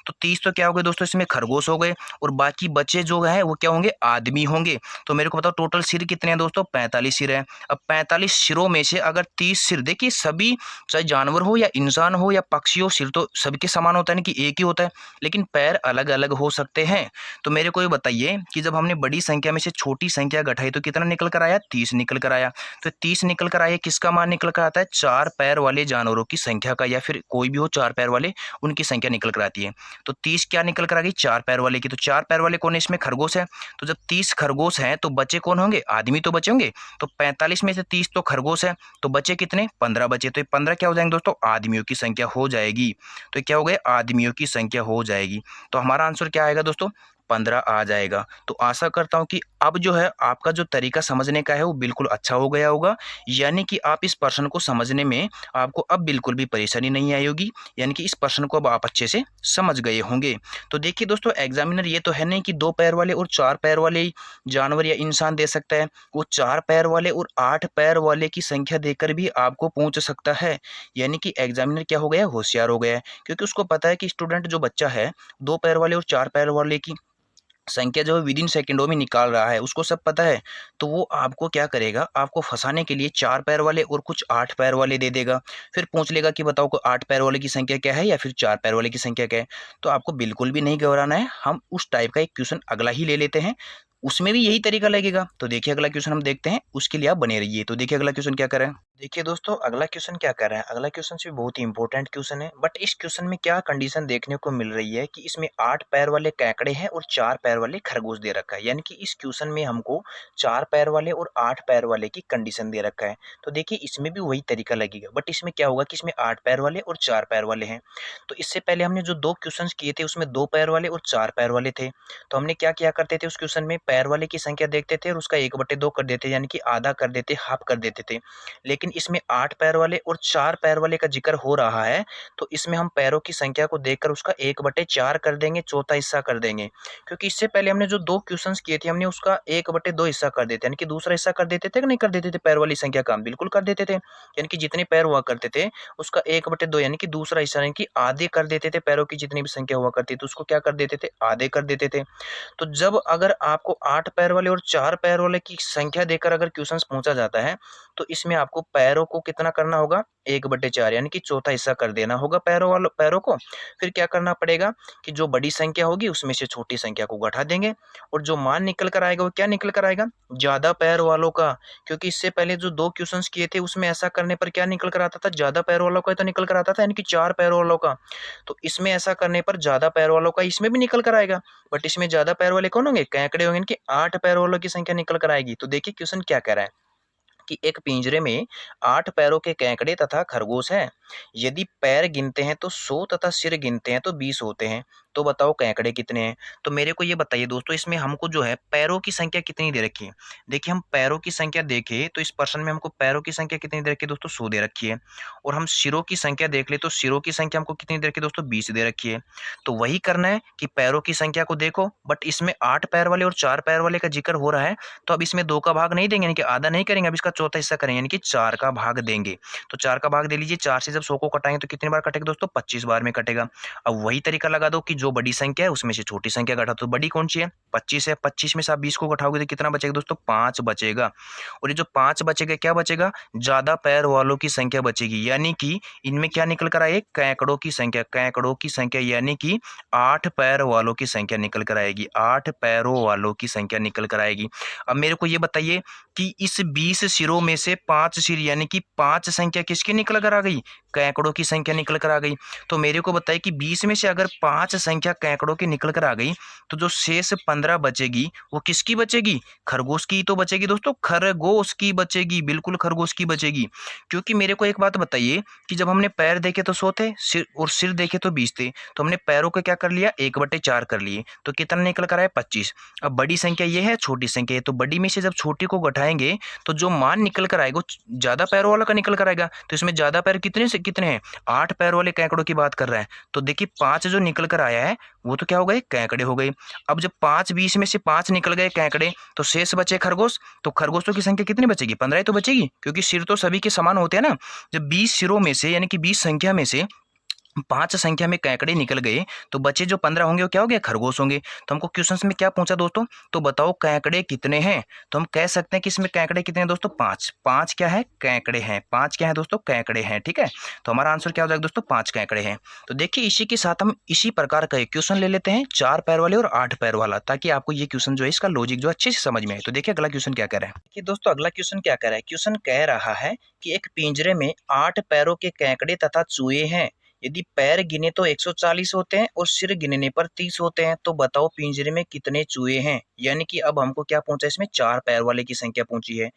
[SPEAKER 2] तो 30 तो क्या हो गए दोस्तों, इसमें खरगोश हो गए, और बाकी बचे जो है वो क्या होंगे, आदमी होंगे। तो मेरे को बताओ टोटल सिर कितने हैं दोस्तों, 45 सिर है। अब 45 सिरों में से अगर 30 सिर, देखिए सभी चाहे जानवर हो या इंसान हो या पक्षी हो, सिर तो सबके समान होता है ना, कि एक ही होता है, लेकिन पैर अलग अलग हो सकते हैं। तो मेरे को ये बताइए कि जब हमने बड़ी संख्या में से छोटी संख्या घटाई तो कितना निकल कर आया, 30 निकल कर आया। तो 30 निकल कर आया, किसका मान निकल कर आता है, 4 पैर वाले जानवरों की संख्या का, या फिर कोई भी हो 4 पैर वाले उनकी संख्या निकल कर आती है। तो 30 क्या निकल कर आ गई, 4 पैर वाले की। तो 4 पैर वाले कौन है, इसमें खरगोश है। तो जब 30 खरगोश हैं तो बचे कौन होंगे, आदमी तो बचे होंगे। तो 45 में से 30 तो खरगोश है, तो बचे कितने, 15 बचे। तो ये 15 क्या हो जाएंगे दोस्तों, आदमियों की संख्या हो जाएगी। तो क्या हो गए, आदमियों की संख्या हो जाएगी। तो हमारा आंसर क्या आएगा दोस्तों, 15 आ जाएगा। तो आशा करता हूँ कि अब जो है आपका जो तरीका समझने का है वो बिल्कुल अच्छा हो गया होगा, यानी कि आप इस प्रश्न को समझने में आपको अब बिल्कुल भी परेशानी नहीं आई होगी, यानी कि इस प्रश्न को अब आप अच्छे से समझ गए होंगे। तो देखिए दोस्तों, एग्जामिनर ये तो है नहीं कि 2 पैर वाले और 4 पैर वाले ही जानवर या इंसान दे सकता है, वो 4 पैर वाले और 8 पैर वाले की संख्या देकर भी आपको पूछ सकता है। यानी कि एग्जामिनर क्या हो गया, होशियार हो गया है, क्योंकि उसको पता है कि स्टूडेंट जो बच्चा है 2 पैर वाले और 4 पैर वाले की संख्या जो है विद इन सेकेंडों में निकाल रहा है, उसको सब पता है। तो वो आपको क्या करेगा, आपको फंसाने के लिए 4 पैर वाले और कुछ 8 पैर वाले दे देगा। फिर पूछ लेगा कि बताओ को 8 पैर वाले की संख्या क्या है या फिर 4 पैर वाले की संख्या क्या है। तो आपको बिल्कुल भी नहीं घबराना है, हम उस टाइप का एक क्वेश्चन अगला ही ले लेते हैं, उसमें भी यही तरीका लगेगा। तो देखिए अगला क्वेश्चन हम देखते हैं, उसके लिए आप बने रहिए। तो देखिए अगला क्वेश्चन क्या कर रहा है। देखिए दोस्तों, अगला क्वेश्चन क्या कर रहा है, अगला क्वेश्चन भी बहुत ही इंपॉर्टेंट क्वेश्चन है। बट इस क्वेश्चन में क्या कंडीशन देखने को मिल रही है कि इसमें 8 पैर वाले केकड़े हैं और 4 पैर वाले खरगोश दे रखा है, यानी कि इस क्वेश्चन में हमको 4 पैर वाले और 8 पैर वाले की कंडीशन दे रखा है। तो देखिए इसमें भी वही तरीका लगेगा, बट इसमें क्या होगा कि इसमें 8 पैर वाले और 4 पैर वाले हैं। तो इससे पहले हमने जो 2 क्वेश्चन किए थे उसमें 2 पैर वाले और 4 पैर वाले थे। तो हमने क्या किया करते थे, उस क्वेश्चन में पैर वाले की संख्या देखते थे और उसका 1/2 कर देते, यानी कि आधा कर देते, हाफ कर देते थे। लेकिन इसमें 8 पैर वाले और 4 पैर वाले का जिक्र हो रहा है, तो इसमें हम पैरों की संख्या को देखकर उसका 1/4 कर देंगे, चौथा हिस्सा कर देंगे। क्योंकि इससे पहले हमने जो 2 क्वेश्चंस किए थे हमने उसका 1/2 हिस्सा कर देते, यानी कि दूसरा हिस्सा कर देते थे कि नहीं कर देते थे, पैर वाली संख्या का बिल्कुल कर देते थे। यानी कि जितने पैर हुआ करते थे उसका 1/2 यानी कि दूसरा हिस्सा, यानी कि आधे कर देते थे। पैरों की जितनी भी संख्या हुआ करती थी उसको क्या कर देते थे, आधे कर देते थे। तो जब अगर आपको 8 पैर वाले और 4 पैर वाले की संख्या देकर अगर क्वेश्चंस पूछा जाता है, तो इसमें आपको पैरों को कितना करना होगा, 1/4 यानी कि चौथा हिस्सा कर देना होगा पैरों को। फिर क्या करना पड़ेगा कि जो बड़ी संख्या होगी उसमें से छोटी संख्या को घटा देंगे, और जो मान निकल कर आएगा वो क्या निकल कर आएगा, ज्यादा पैर वालों का। क्योंकि इससे पहले जो 2 क्वेश्चंस किए थे उसमें ऐसा करने पर क्या निकल कर आता था, ज्यादा पैर वालों का तो निकल कर आता था, यानी कि 4 पैर वालों का। तो इसमें ऐसा करने पर ज्यादा पैर वालों का इसमें भी निकल कर आएगा, बट इसमें ज्यादा पैर वाले कौन होंगे, केकड़े होंगे, इनके 8 पैर वालों की संख्या निकल कर आएगी। तो देखिए क्वेश्चन क्या कह रहा है कि एक पिंजरे में 8 पैरों के केकड़े तथा खरगोश हैं। यदि पैर गिनते हैं तो 100 तथा सिर गिनते हैं तो 20 होते हैं। तो बताओ केकड़े कितने हैं। तो मेरे को ये बताइए दोस्तों, इसमें हमको जो है पैरों की संख्या कितनी दे रखी है। देखिए हम पैरों की संख्या देखें तो इस प्रश्न में हमको पैरों की संख्या कितनी दे रखी है दोस्तों, 100 दे रखी है। और हम सिरों की संख्या देख ले तो सिरों की संख्या हमको कितनी दे रखी है दोस्तों, 20 दे रखी है। तो वही करना है कि पैरों की संख्या को देखो, बट इसमें 8 पैर वाले और 4 पैर वाले का जिक्र हो रहा है, तो अब इसमें 2 का भाग नहीं देंगे, यानी कि आधा नहीं करेंगे, अब इसका चौथा हिस्सा करेंगे, यानी कि 4 का भाग देंगे। तो 4 का भाग दे लीजिए, 4 से जब 100 को कटाएंगे तो कितनी बार कटेगा दोस्तों, 25 बार में कटेगा। अब वही तरीका लगा दो कि जो बड़ी संख्या है उसमें से छोटी संख्या घटा, तो बड़ी कौन सी है, 25 है। 25 में से आप 20 को घटाओगे तो कितना बचेगा दोस्तों, 5 बचेगा। और ये जो 5 बचेगा क्या बचेगा, ज्यादा पैर वालों की संख्या बचेगी, यानी कि इनमें क्या निकल कर आए, केकड़ों की संख्या, केकड़ों की संख्या, यानी कि 8 पैर वालों की संख्या निकल कर आएगी, 8 पैरों वालों की संख्या निकल कर आएगी। अब मेरे को ये बताइए कि इस 20 सिरों में से 5 सिर यानी कि 5 संख्या किसकी निकल कर आ गई, केकड़ों की संख्या निकल कर आ गई। तो मेरे को बताइए कि 20 में से अगर 5 संख्या केकड़ों की निकल कर आ गई, तो जो शेष 15 बचेगी वो किसकी बचेगी, खरगोश की तो बचेगी दोस्तों, खरगोश की बचेगी, बिल्कुल खरगोश की बचेगी। क्योंकि मेरे को एक बात बताइए कि जब हमने पैर देखे तो 100 थे, सिर और सिर देखे तो 20 थे, तो हमने पैरों को क्या कर लिया, 1/4 कर लिए, तो कितना निकल कर आया, 25। अब बड़ी संख्या ये है, छोटी संख्या है, तो बड़ी में से जब छोटी को घटाएंगे तो जो मान निकल कर आएगा ज्यादा पैरों वाला का निकल कर आएगा। तो इसमें ज्यादा पैर कितने से कितने हैं, 8 पैर वाले केकड़ों की बात कर रहा है। तो देखिए 5 जो निकल कर आया है वो तो क्या हो गए, केकड़े हो गए। अब जब 5 20 में से 5 निकल गए केकड़े, तो शेष बचे खरगोश। तो खरगोशों की संख्या कितनी बचेगी, 15 ही तो बचेगी, क्योंकि सिर तो सभी के समान होते हैं ना। जब 20 सिरों में से यानी कि 20 संख्या में से 5 संख्या में केकड़े निकल गए, तो बचे जो 15 होंगे वो क्या हो गए, खरगोश होंगे। तो हमको क्वेश्चंस में क्या पूछा दोस्तों, तो बताओ केकड़े कितने हैं। तो हम कह सकते हैं कि इसमें केकड़े कितने हैं दोस्तों, 5। 5 क्या है, केकड़े हैं। 5 क्या है दोस्तों, केकड़े हैं। ठीक है, तो हमारा आंसर क्या हो जाएगा दोस्तों, 5 केकड़े हैं। तो देखिए इसी के साथ हम इसी प्रकार का एक क्वेश्चन ले लेते हैं, 4 पैर वाले और 8 पैर वाला, ताकि आपको ये क्वेश्चन जो है इसका लॉजिक जो अच्छे से समझ में आए। तो देखिए अगला क्वेश्चन क्या कह रहा है। देखिए दोस्तों अगला क्वेश्चन क्या कह रहा है, क्वेश्चन कह रहा है कि एक पिंजरे में 8 पैरों के केकड़े तथा चूहे हैं। यदि पैर गिने तो 140 होते हैं और सिर गिनने पर 30 होते हैं, तो बताओ पिंजरे में कितने चूहे हैं। यानी कि अब हमको क्या पूछा, इसमें 4 पैर वाले की संख्या पूछी है।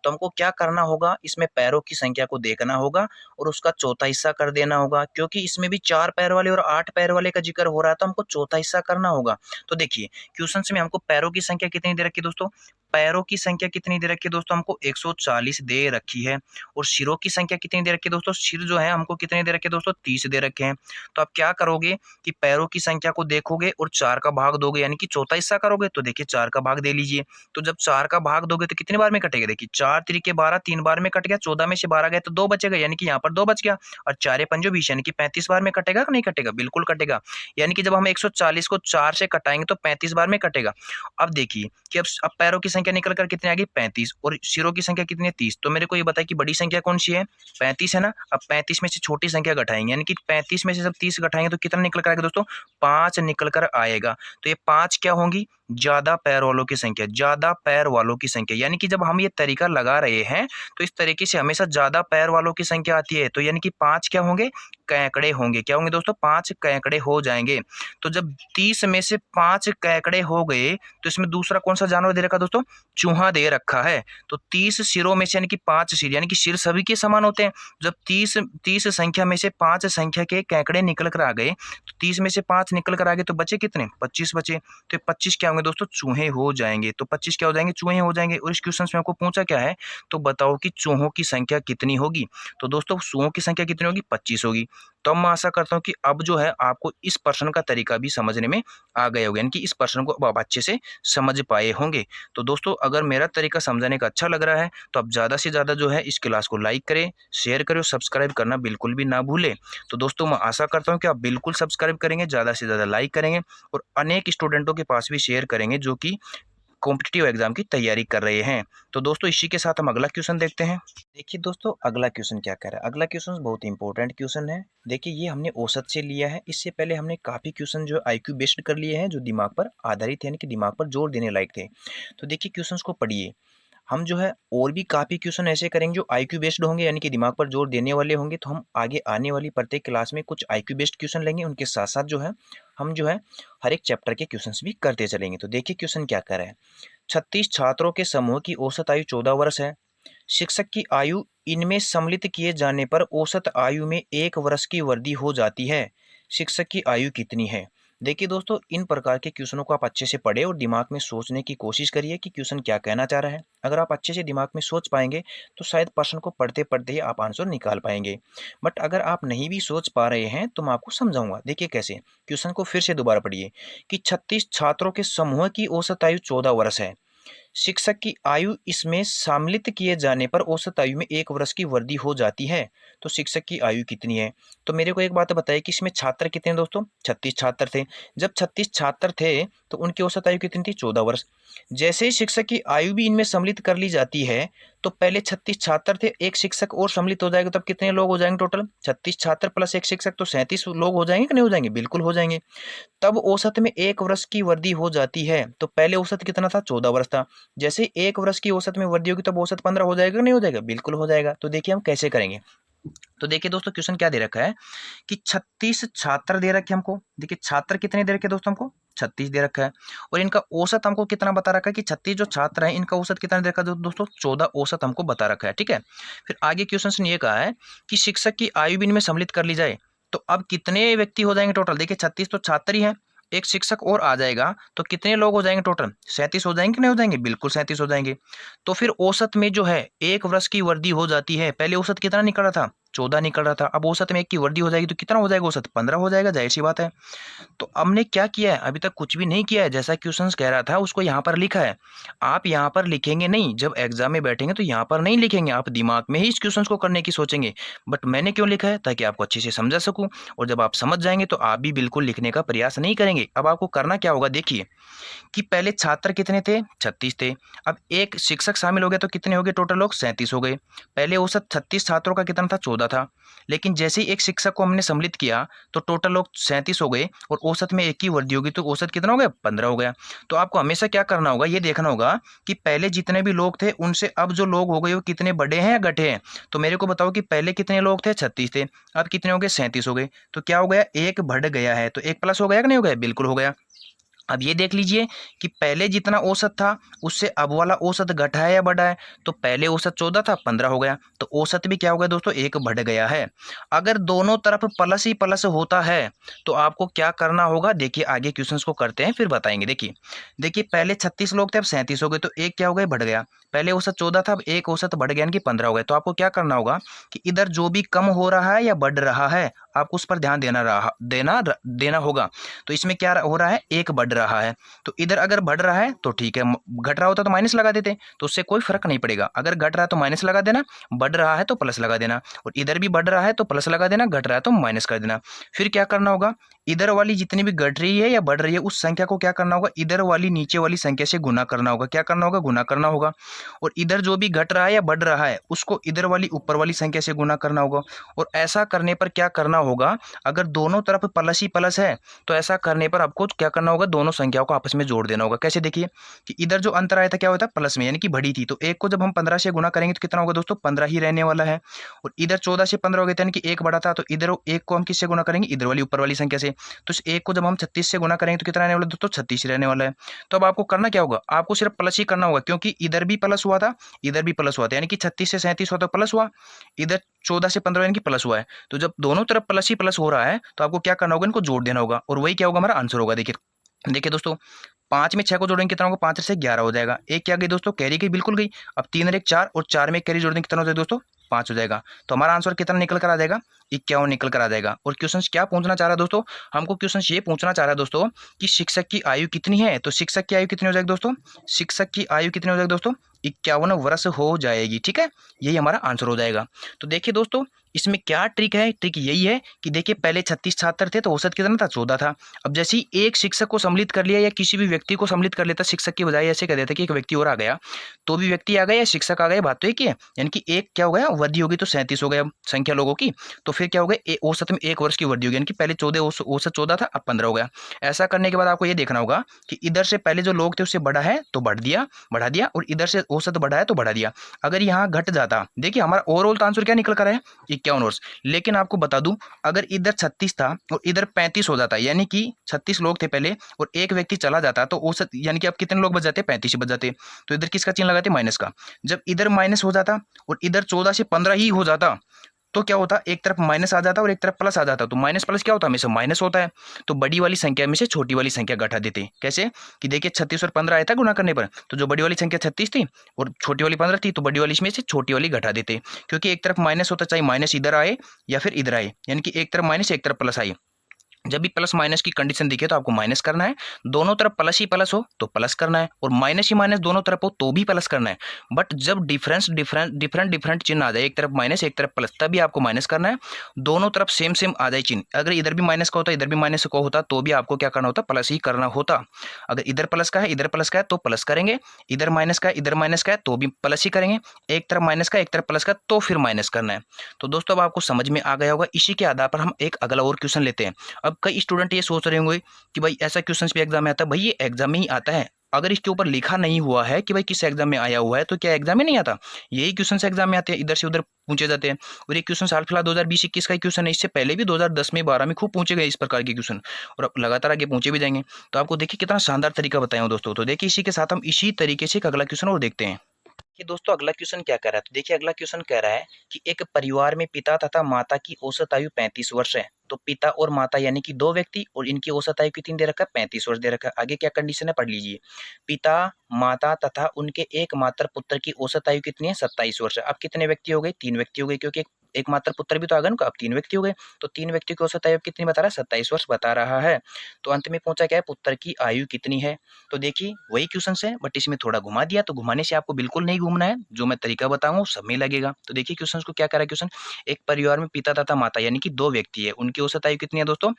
[SPEAKER 2] तो हमको क्या करना होगा, इसमें पैरों की संख्या को देखना होगा और उसका चौथा हिस्सा कर देना होगा, क्योंकि इसमें भी 4 पैर वाले और 8 पैर वाले का जिक्र हो रहा है, तो हमको चौथा हिस्सा करना होगा। तो देखिए क्वेश्चन में हमको पैरों की संख्या कितनी दे रखी है दोस्तों, पैरों की संख्या कितनी दे रखी है दोस्तों, हमको 140 दे रखी है। और सिरों की संख्या कितनी दे रखी है दोस्तों, सिर जो है हमको कितने दे रखे हैं दोस्तों, 30 दे रखे हैं। तो आप क्या करोगे कि पैरों की संख्या को देखोगे और 4 का भाग दोगे, यानी कि चौथा हिस्सा करोगे। तो देखिए 4 का भाग दे लीजिए। तो जब 4 का भाग दोगे तो कितने बार में कटेगा, देखिए 4 त्रिके 12, 3 बार में कट गया, 14 में से 12 गए तो 2 बचेगा, यानी कि यहाँ पर 2 बच गया। और 4 पंजो 20, यानी कि 35 बार में कटेगा कि नहीं कटेगा, बिल्कुल कटेगा। यानी कि जब हम 140 को 4 से कटाएंगे तो 35 बार में कटेगा। अब देखिए कि अब पैरों की संख्या निकल कर कितनी आ गई, 35, और सिरों की संख्या कितनी है, 30। तो मेरे को ये बताया कि बड़ी संख्या कौन सी है, 35 है ना। अब 35 में से छोटी संख्या घटाएंगे, यानी कि 35 में से जब 30 घटाएंगे तो कितना निकल कर आएगा दोस्तों, 5 निकल कर आएगा। तो ये 5 क्या होंगी, ज्यादा पैर वालों की संख्या, ज्यादा पैर वालों की संख्या। यानी कि जब हम ये तरीका लगा रहे हैं तो इस तरीके से हमेशा ज्यादा पैर वालों की संख्या आती है। तो यानी कि 5 क्या होंगे, कैकड़े होंगे। क्या होंगे दोस्तों, 5 कैकड़े हो जाएंगे। तो जब 30 में से 5 कैकड़े हो गए तो इसमें दूसरा कौन सा जानवर दे रखा दोस्तों, चूहा दे रखा है। तो 30 सिरों में से यानी कि 5 सिर, यानी कि सिर सभी के समान होते हैं। जब 30 संख्या में से 5 संख्या के कैकड़े निकल कर आ गए, तो 30 में से 5 निकल कर आ गए तो बचे कितने, 25 बचे। तो 25 क्या होंगे दोस्तों, चूहे हो जाएंगे। तो 25 क्या हो जाएंगे, चूहे हो जाएंगे। और इस क्वेश्चन में आपको पूछा क्या है, तो बताओ कि चूहों की संख्या कितनी होगी। तो दोस्तों चूहों की संख्या कितनी होगी, 25 होगी। तो मैं आशा करता हूं कि अब जो है आपको इस प्रश्न का तरीका भी समझने में आ गए होंगे, यानी कि इस प्रश्न को अब आप अच्छे से समझ पाए होंगे। तो दोस्तों अगर मेरा तरीका समझाने का अच्छा लग रहा है तो आप ज़्यादा से ज़्यादा जो है इस क्लास को लाइक करें, शेयर करें और सब्सक्राइब करना बिल्कुल भी ना भूलें। तो दोस्तों मैं आशा करता हूँ कि आप बिल्कुल सब्सक्राइब करेंगे, ज़्यादा से ज़्यादा लाइक करेंगे और अनेक स्टूडेंटों के पास भी शेयर करेंगे जो कि कॉम्पिटिटिव एग्जाम की तैयारी कर रहे हैं। तो दोस्तों इसी के साथ हम अगला क्वेश्चन देखते हैं। देखिए दोस्तों अगला क्वेश्चन क्या कह रहा है, अगला क्वेश्चन बहुत इंपॉर्टेंट क्वेश्चन है। देखिए ये हमने औसत से लिया है, इससे पहले हमने काफ़ी क्वेश्चन जो आईक्यू बेस्ड कर लिए हैं, जो दिमाग पर आधारित है, यानी कि दिमाग पर जोर देने लायक थे। तो देखिए क्वेश्चन को पढ़िए। हम जो है और भी काफ़ी क्वेश्चन ऐसे करेंगे जो आईक्यू बेस्ड होंगे, यानी कि दिमाग पर जोर देने वाले होंगे। तो हम आगे आने वाली प्रत्येक क्लास में कुछ आईक्यू बेस्ड क्वेश्चन लेंगे, उनके साथ साथ जो है हम जो है हर एक चैप्टर के क्वेश्चंस भी करते चलेंगे। तो देखिए क्वेश्चन क्या कर रहा है, 36 छात्रों के समूह की औसत आयु 14 वर्ष है। शिक्षक की आयु इनमें सम्मिलित किए जाने पर औसत आयु में 1 वर्ष की वृद्धि हो जाती है। शिक्षक की आयु कितनी है। देखिए दोस्तों इन प्रकार के क्वेश्चनों को आप अच्छे से पढ़े और दिमाग में सोचने की कोशिश करिए कि क्वेश्चन क्या कहना चाह रहा है। अगर आप अच्छे से दिमाग में सोच पाएंगे तो शायद प्रश्न को पढ़ते पढ़ते ही आप आंसर निकाल पाएंगे। बट अगर आप नहीं भी सोच पा रहे हैं तो मैं आपको समझाऊंगा। देखिए कैसे, क्वेश्चन को फिर से दोबारा पढ़िए कि 36 छात्रों के समूह की औसत आयु 14 वर्ष है। शिक्षक की आयु इसमें सम्मिलित किए जाने पर औसत आयु में 1 वर्ष की वृद्धि हो जाती है। तो शिक्षक की आयु कितनी है। तो मेरे को एक बात बताइए कि इसमें छात्र कितने हैं दोस्तों, 36 छात्र थे। जब 36 छात्र थे तो उनकी औसत आयु कितनी थी, 14 वर्ष। जैसे ही शिक्षक की आयु भी इनमें सम्मिलित कर ली जाती है तो पहले 36 छात्र थे, एक शिक्षक और सम्मिलित हो जाएगा, तब कितने लोग हो जाएंगे टोटल, 36 छात्र प्लस एक शिक्षक, तो 37 लोग हो जाएंगे कि नहीं हो जाएंगे, बिल्कुल हो जाएंगे। तब औसत में 1 वर्ष की वृद्धि हो जाती है। तो पहले औसत कितना था, 14 वर्ष था। जैसे 1 वर्ष की औसत में वृद्धि होगी तब औसत 15 हो जाएगा, नहीं हो जाएगा, बिल्कुल हो जाएगा। तो देखिए हम कैसे करेंगे। तो देखिए दोस्तों क्वेश्चन क्या दे रखा है कि 36 छात्र दे रखे हमको। देखिए छात्र कितने दे रखे दोस्तों हमको, 36 दे रखा है। और इनका औसत हमको कितना बता रखा है कि 36 जो छात्र हैं इनका औसत कितना दे रखा है दोस्तों, 14 औसत हमको बता रखा है। ठीक है, फिर आगे क्वेश्चन ने ये कहा है कि शिक्षक की आयु भी इनमें सम्मिलित कर ली जाए तो अब कितने व्यक्ति हो जाएंगे टोटल। देखिए 36 तो छात्र ही है, एक शिक्षक और आ जाएगा तो कितने लोग हो जाएंगे टोटल, 37 हो जाएंगे कि नहीं हो जाएंगे, बिल्कुल 37 हो जाएंगे। तो फिर औसत में जो है 1 वर्ष की वृद्धि हो जाती है। पहले औसत कितना निकल रहा था, 14 निकल रहा था, अब औसत में 1 की वृद्धि हो जाएगी तो कितना हो जाएगा, औसत 15 हो जाएगा, जाहिर सी बात है। तो हमने क्या किया है, अभी तक कुछ भी नहीं किया है, जैसा क्वेश्चन कह रहा था उसको यहाँ पर लिखा है। आप यहाँ पर लिखेंगे नहीं, जब एग्जाम में बैठेंगे तो यहाँ पर नहीं लिखेंगे, आप दिमाग में ही इस क्वेश्चन को करने की सोचेंगे। बट मैंने क्यों लिखा है, ताकि आपको अच्छे से समझा सकूँ, और जब आप समझ जाएंगे तो आप भी बिल्कुल लिखने का प्रयास नहीं करेंगे। अब आपको करना क्या होगा, देखिए कि पहले छात्र कितने थे, 36 थे। अब एक शिक्षक शामिल हो गया तो कितने हो गए टोटल लोग, 37 हो गए। पहले औसत 36 छात्रों का कितना था, 14 14 था। लेकिन जैसे ही एक शिक्षक को हमने सम्मिलित किया तो टोटल लोग 37 हो गए और औसत में एक की वृद्धि होगी तो औसत कितना हो गया, 15 हो गया। तो आपको हमेशा क्या करना होगा, ये देखना होगा कि पहले जितने भी लोग थे उनसे अब जो लोग हो गए वो कितने बड़े हैं या घटे हैं। तो मेरे को बताओ कि पहले कितने लोग थे, 36 थे, अब कितने हो गए, 37 हो गए। तो क्या हो गया, एक बढ़ गया है, तो एक प्लस हो गया कि नहीं हो गया, बिल्कुल हो गया। अब ये देख लीजिए कि पहले जितना औसत था उससे अब वाला औसत घटा है या बढ़ा है। तो पहले औसत 14 था, 15 हो गया, तो औसत भी क्या हो गया दोस्तों, एक बढ़ गया है। अगर दोनों तरफ प्लस ही प्लस होता है तो आपको क्या करना होगा, देखिए आगे क्वेश्चंस को करते हैं फिर बताएंगे। देखिए देखिए पहले 36 लोग थे, अब 37 हो गए, तो एक क्या हो गया, बढ़ गया। पहले औसत 14 था, अब एक औसत बढ़ गया, यानी कि 15 हो गया। तो आपको क्या करना होगा कि इधर जो भी कम हो रहा है या बढ़ रहा है आपको उस पर ध्यान देना होगा। तो इसमें क्या हो रहा है, एक बढ़ रहा है, तो इधर अगर बढ़ रहा है तो ठीक है, घट रहा होता तो माइनस लगा देते, तो उससे कोई फर्क नहीं पड़ेगा। अगर घट रहा है तो माइनस लगा देना, बढ़ रहा है तो प्लस लगा देना, और इधर भी बढ़ रहा है तो प्लस लगा देना, घट रहा है तो माइनस कर देना। फिर क्या करना होगा, इधर वाली जितनी भी घट रही है या बढ़ रही है उस संख्या को क्या करना होगा, इधर वाली नीचे वाली संख्या से गुना करना होगा। क्या करना होगा, गुना करना होगा। और इधर जो भी घट रहा है या बढ़ रहा है उसको इधर वाली ऊपर वाली संख्या से गुना करना होगा। और ऐसा करने पर क्या करना होगा, अगर दोनों तरफ प्लस ही प्लस है तो ऐसा करने पर आपको क्या करना होगा, दोनों संख्याओं को आपस में जोड़ देना होगा। कैसे, देखिए कि इधर जो अंतर आया था क्या होता है, प्लस में, यानी कि बड़ी थी, तो एक को जब हम 15 से गुना करेंगे तो कितना होगा दोस्तों, 15 ही रहने वाला है। और इधर 14 से 15 हो गया था, यानी कि एक बड़ा था, तो इधर एक को हम किससे गुना करेंगे, इधर वाली ऊपर वाली संख्या से। तो इस एक को जब हम 36 से गुना करेंगे तो कितना रहने वाला है दोस्तों, 36 रहने वाला है। तो अब आपको करना क्या होगा, आपको सिर्फ प्लस ही करना होगा, क्योंकि इधर भी प्लस हुआ था, इधर भी प्लस हुआ था, यानी कि 36 से 37 हुआ तो प्लस हुआ, इधर 14 से 15 यानी कि प्लस हुआ है। तो जब दोनों तरफ प्लस ही प्लस हो रहा है तो आपको क्या करना होगा, इनको जोड़ देना होगा, और वही क्या होगा, हमारा आंसर होगा। देखिए देखिए दोस्तों, 5 में 6 को जोड़ेंगे कितना होगा, 5 से 11 हो जाएगा। एक क्या गई दोस्तों, कैरी गई, बिल्कुल गई। अब 3 और 1 4, और 4 में कैरी जोड़ देंगे कितना हो जाएगा दोस्तों, 5 हो जाएगा। तो हमारा आंसर कितना निकल कर आ जाएगा, 51 निकल कर आ जाएगा। और क्वेश्चन क्या पूछना चाह रहा है दोस्तों, हमको क्वेश्चन ये पूछना चाह रहा है दोस्तों कि शिक्षक की आयु कितनी है। तो शिक्षक की आयु कितनी हो जाएगी दोस्तों, शिक्षक की आयु कितनी हो जाएगी दोस्तों, 51 वर्ष हो जाएगी। ठीक है, यही हमारा आंसर हो जाएगा। तो देखिए दोस्तों, इसमें क्या ट्रिक है, ट्रिक यही है कि देखिए पहले 36 छात्र थे तो औसत कितना था, 14 था। अब जैसे ही एक शिक्षक को सम्मिलित कर लिया या किसी भी व्यक्ति को सम्मिलित कर लेता, शिक्षक की बजाय ऐसे कह देता कि एक व्यक्ति और आ गया, तो भी व्यक्ति आ गया या शिक्षक आ गया, बात तो एक ही है। यानी कि एक क्या हो गया, वृद्धि होगी, तो 37 हो गया संख्या लोगों की। तो फिर क्या हो गया, औसत में 1 वर्ष की वृद्धि होगी, यानी कि पहले 14 औसत 14 था, अब 15 हो गया। ऐसा करने के बाद आपको ये देखना होगा कि इधर से पहले जो लोग थे उससे बड़ा है तो बढ़ा दिया, और इधर से औसत बढ़ा है तो बढ़ा दिया। अगर यहाँ घट जाता, देखिए हमारा ओवरऑल आंसर क्या निकल कर आया, 51 वर्ष। लेकिन आपको बता दूं, अगर इधर 36 था और इधर 35 हो जाता, यानी कि 36 लोग थे पहले और एक व्यक्ति चला जाता, तो औसत यानी कि अब कितने लोग बच जाते, 35 ही बच जाते। तो इधर किसका चिन्ह लगाते, माइनस का। जब इधर माइनस हो जाता और इधर 14 से 15 ही हो जाता तो क्या होता, एक तरफ माइनस आ जाता और एक तरफ प्लस आ जाता। तो माइनस प्लस क्या होता है, हमेशा माइनस होता है। तो बड़ी वाली संख्या में से छोटी वाली संख्या घटा देते। कैसे, कि देखिए 36 और 15 आया था गुना करने पर, तो जो बड़ी वाली संख्या 36 थी और छोटी वाली 15 थी, तो बड़ी वाली इसमें से छोटी वाली घटा देते। क्योंकि एक तरफ माइनस होता, चाहे माइनस इधर आए या फिर इधर आए, यानी कि एक तरफ माइनस एक तरफ प्लस आए। जब भी प्लस माइनस की कंडीशन दिखे तो आपको माइनस करना है, दोनों तरफ प्लस ही प्लस हो तो प्लस करना है, और माइनस ही माइनस दोनों तरफ हो तो भी प्लस करना है। बट जब डिफरेंट चिन्ह आ जाए, एक तरफ माइनस एक तरफ प्लस, तभी आपको माइनस करना है। दोनों तरफ सेम सेम आ जाए चिन्ह, अगर इधर भी माइनस का होता इधर भी माइनस का होता तो भी आपको क्या करना होता, प्लस ही करना होता। अगर इधर प्लस का है इधर प्लस का है तो प्लस करेंगे, इधर माइनस का है इधर माइनस का है तो भी प्लस ही करेंगे, एक तरफ माइनस का एक तरफ प्लस का तो फिर माइनस करना है। तो दोस्तों, अब आपको समझ में आ गया होगा। इसी के आधार पर हम एक अगला और क्वेश्चन लेते हैं। अब कई स्टूडेंट ये सोच रहे होंगे कि भाई ऐसा क्वेश्चन भी एग्जाम में आता है, भाई ये एग्जाम में ही आता है, अगर इसके ऊपर लिखा नहीं हुआ है कि भाई किस एग्जाम में आया हुआ है तो क्या एग्जाम में नहीं आता। यही क्वेश्चन एग्जाम में आते हैं, इधर से उधर पूछे जाते हैं। और ये क्वेश्चन हाल फिलहाल 2020-21 का क्वेश्चन है, इससे पहले भी 2010 में 12 में खूब पूछे गए इस प्रकार के क्वेश्चन, और अब लगातार आगे पूछे भी जाएंगे। तो आपको देखिए कितना शानदार तरीका बताया हूं दोस्तों। तो देखिए इसी के साथ हम इसी तरीके से एक अगला क्वेश्चन और देखते हैं कि दोस्तों अगला क्वेश्चन क्या कह रहा है। तो देखिए अगला क्वेश्चन कह रहा है कि एक परिवार में पिता तथा माता की औसत आयु 35 वर्ष है। तो पिता और माता यानी कि दो व्यक्ति, और इनकी औसत आयु कितनी दे रखा है, 35 वर्ष दे रखा है। आगे क्या कंडीशन है पढ़ लीजिए। पिता माता तथा उनके एकमात्र पुत्र की औसत आयु कितनी है, 27 वर्ष है। अब कितने व्यक्ति हो गए, 3 व्यक्ति हो गए, क्योंकि एकमात्र पुत्र भी तो आ गया उनका, अब 3 व्यक्ति हो गए। तो 3 व्यक्तियों की औसत आयु कितनी बता रहा है, 27 वर्ष बता रहा है। तो अंत में पूछा क्या है, पुत्र की आयु कितनी है। तो देखिए वही क्वेश्चन है, बट इसमें थोड़ा घुमा दिया। तो घुमाने से आपको बिल्कुल नहीं घूमना है, जो मैं तरीका बताऊंगा सब में लगेगा। तो देखिए क्वेश्चन को क्या कर रहा है, क्वेश्चन एक परिवार में पिता तथा माता यानी कि दो व्यक्ति है, उनकी औसत आयु कितनी है दोस्तों,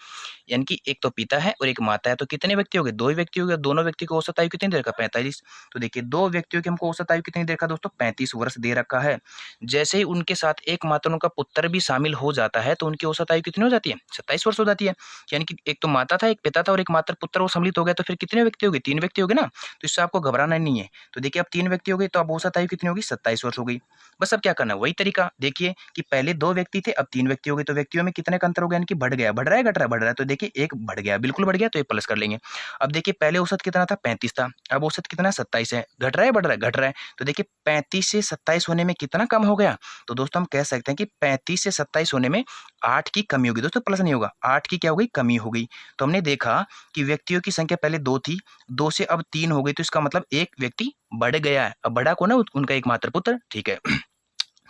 [SPEAKER 2] यानी कि एक तो पिता है और एक माता है। तो कितने व्यक्ति हो गए, दो व्यक्ति हो गए। दोनों व्यक्ति को औसत आयु कितनी दे रखा, 45। तो देखिए दो व्यक्तियों की हमको औसत आयु कितनी दे रखा दोस्तों, 35 वर्ष दे रखा है। जैसे ही उनके साथ एक मात्र का पुत्र भी शामिल हो जाता है तो उनकी औसत आयु कितनी हो जाती है? 27 वर्ष हो जाती है। यानी कि एक तो माता था, एक पिता था और एक मात्र पुत्र वो सम्मिलित हो गया, तो फिर कितने व्यक्ति हो गए? 3 व्यक्ति हो गए ना। तो इससे आपको घबराना नहीं है। तो देखिए अब 3 व्यक्ति हो गए, तो अब औसत आयु कितनी होगी? 27 वर्ष हो गई। बस अब क्या करना है, वही तरीका देखिए कि पहले 2 व्यक्ति थे, अब 3 व्यक्ति हो गए, तो व्यक्तियों में कितने का अंतर हो गया? यानी कि बढ़ गया, बढ़ रहा है, घट रहा है? बढ़ रहा है। तो देखिए एक बढ़ गया, बिल्कुल बढ़ गया, तो ये प्लस कर लेंगे। अब देखिए पहले औसत कितना था? 35 था, अब औसत कितना है? 27 है। घट रहा है, बढ़ रहा है? घट रहा है। तो देखिए 35 से 27 होने में कितना कम हो गया? तो दोस्तों हम कह सकते हैं कि 35 से 27 होने में 8 की कमी होगी। दोस्तों प्लस नहीं होगा, 8 की क्या हो गई? कमी हो गई। तो हमने देखा कि व्यक्तियों की संख्या पहले 2 थी, 2 से अब 3 हो गई, तो इसका मतलब 1 व्यक्ति बढ़ गया है। अब बढ़ा कौन है? उनका एकमात्र पुत्र, ठीक है।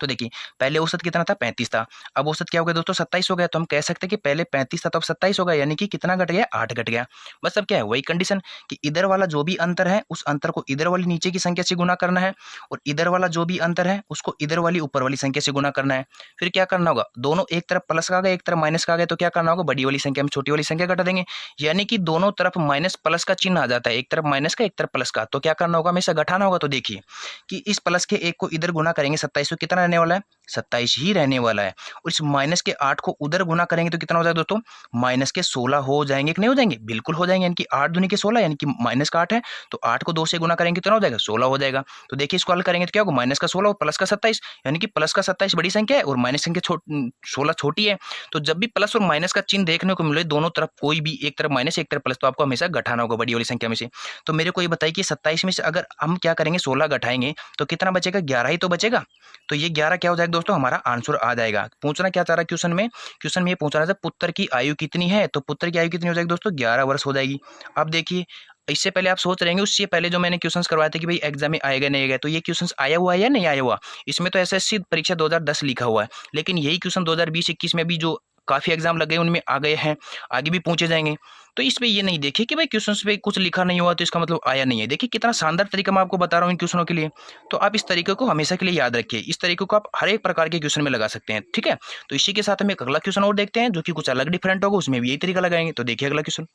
[SPEAKER 2] तो देखिए पहले औसत कितना था? 35 था, अब औसत क्या हो गया दोस्तों? 27 हो गया। तो हम कह सकते हैं कि पहले 35 था तो अब 27 हो गया, यानी कि कितना घट गया? 8 घट गया। बस अब क्या है, वही कंडीशन कि इधर वाला जो भी अंतर है उस अंतर को इधर वाली नीचे की संख्या से गुना करना है और इधर वाला जो भी अंतर है उसको इधर वाली ऊपर वाली संख्या से गुना करना है। फिर क्या करना होगा? दोनों एक तरफ प्लस का आ गए, एक तरफ माइनस का आ गए, तो क्या करना होगा? बड़ी वाली संख्या में छोटी वाली संख्या घटा देंगे, यानी कि दोनों तरफ माइनस प्लस का चिन्ह आ जाता है, एक तरफ माइनस का, एक तरफ प्लस का। तो क्या करना होगा? हमेशा घटाना होगा। तो देखिए कि इस प्लस के 1 को इधर गुना करेंगे, 27 को कितना रहने वाला है? 27 ही रहने वाला है। और इस माइनस के 8 को उधर गुना करेंगे तो कितना हो जाएगा दोस्तों? माइनस के 16 हो जाएंगे कि नहीं हो जाएंगे? बिल्कुल हो जाएंगे, यानी कि 8 दूनी के 16, यानी कि माइनस का 8 है, तो 8 को 2 से गुना करेंगे कितना हो जाएगा? 16 हो जाएगा। तो देखिए इसको हल करेंगे तो क्या होगा? माइनस का 16 और प्लस का 27, यानी कि प्लस का 27 बड़ी संख्या है और माइनस संख्या 16 छोटी है। तो जब भी प्लस और माइनस का चिन्ह देखने को मिले दोनों तरफ, कोई भी एक तरफ माइनस एक तरफ प्लस, तो आपको हमेशा घटाना होगा बड़ी वाली संख्या में से। तो मेरे को ये बताइए कि 27 में से अगर हम क्या करेंगे? 16 घटाएंगे तो कितना बचेगा? 11 ही तो बचेगा। तो ये 11 क्या हो जाएगा दोस्तों? हमारा आंसर आ जाएगा। पूछना क्या चाह रहा है क्वेश्चन में? क्वेश्चन में ये पूछ रहा था पुत्र की आयु कितनी है, तो पुत्र की आयु कितनी हो जाएगी दोस्तों? 11 वर्ष हो जाएगी। अब देखिए इससे पहले आप सोच रहेंगे, उससे पहले जो मैंने क्वेश्चंस करवाए थे कि भाई एग्जाम में आएगा नहीं आएगा, तो ये क्वेश्चंस आया हुआ है या नहीं आया हुआ? इसमें तो एसएससी परीक्षा 2010 लिखा हुआ है, लेकिन यही क्वेश्चन 2020-21 में भी जो काफी एग्जाम लगे उनमें आ गए हैं, आगे भी पूछे जाएंगे। तो इसमें ये नहीं देखिए कि भाई क्वेश्चंस पे कुछ लिखा नहीं हुआ तो इसका मतलब आया नहीं है। देखिए कितना शानदार तरीका मैं आपको बता रहा हूँ इन क्वेश्चनों के लिए। तो आप इस तरीके को हमेशा के लिए याद रखिए, इस तरीके को आप हर एक प्रकार के क्वेश्चन में लगा सकते हैं, ठीक है। तो इसी के साथ हम एक अगला क्वेश्चन और देखते हैं जो कि कुछ अलग डिफरेंट होगा, उसमें भी यही तरीका लगाएंगे। तो देखिए अगला क्वेश्चन।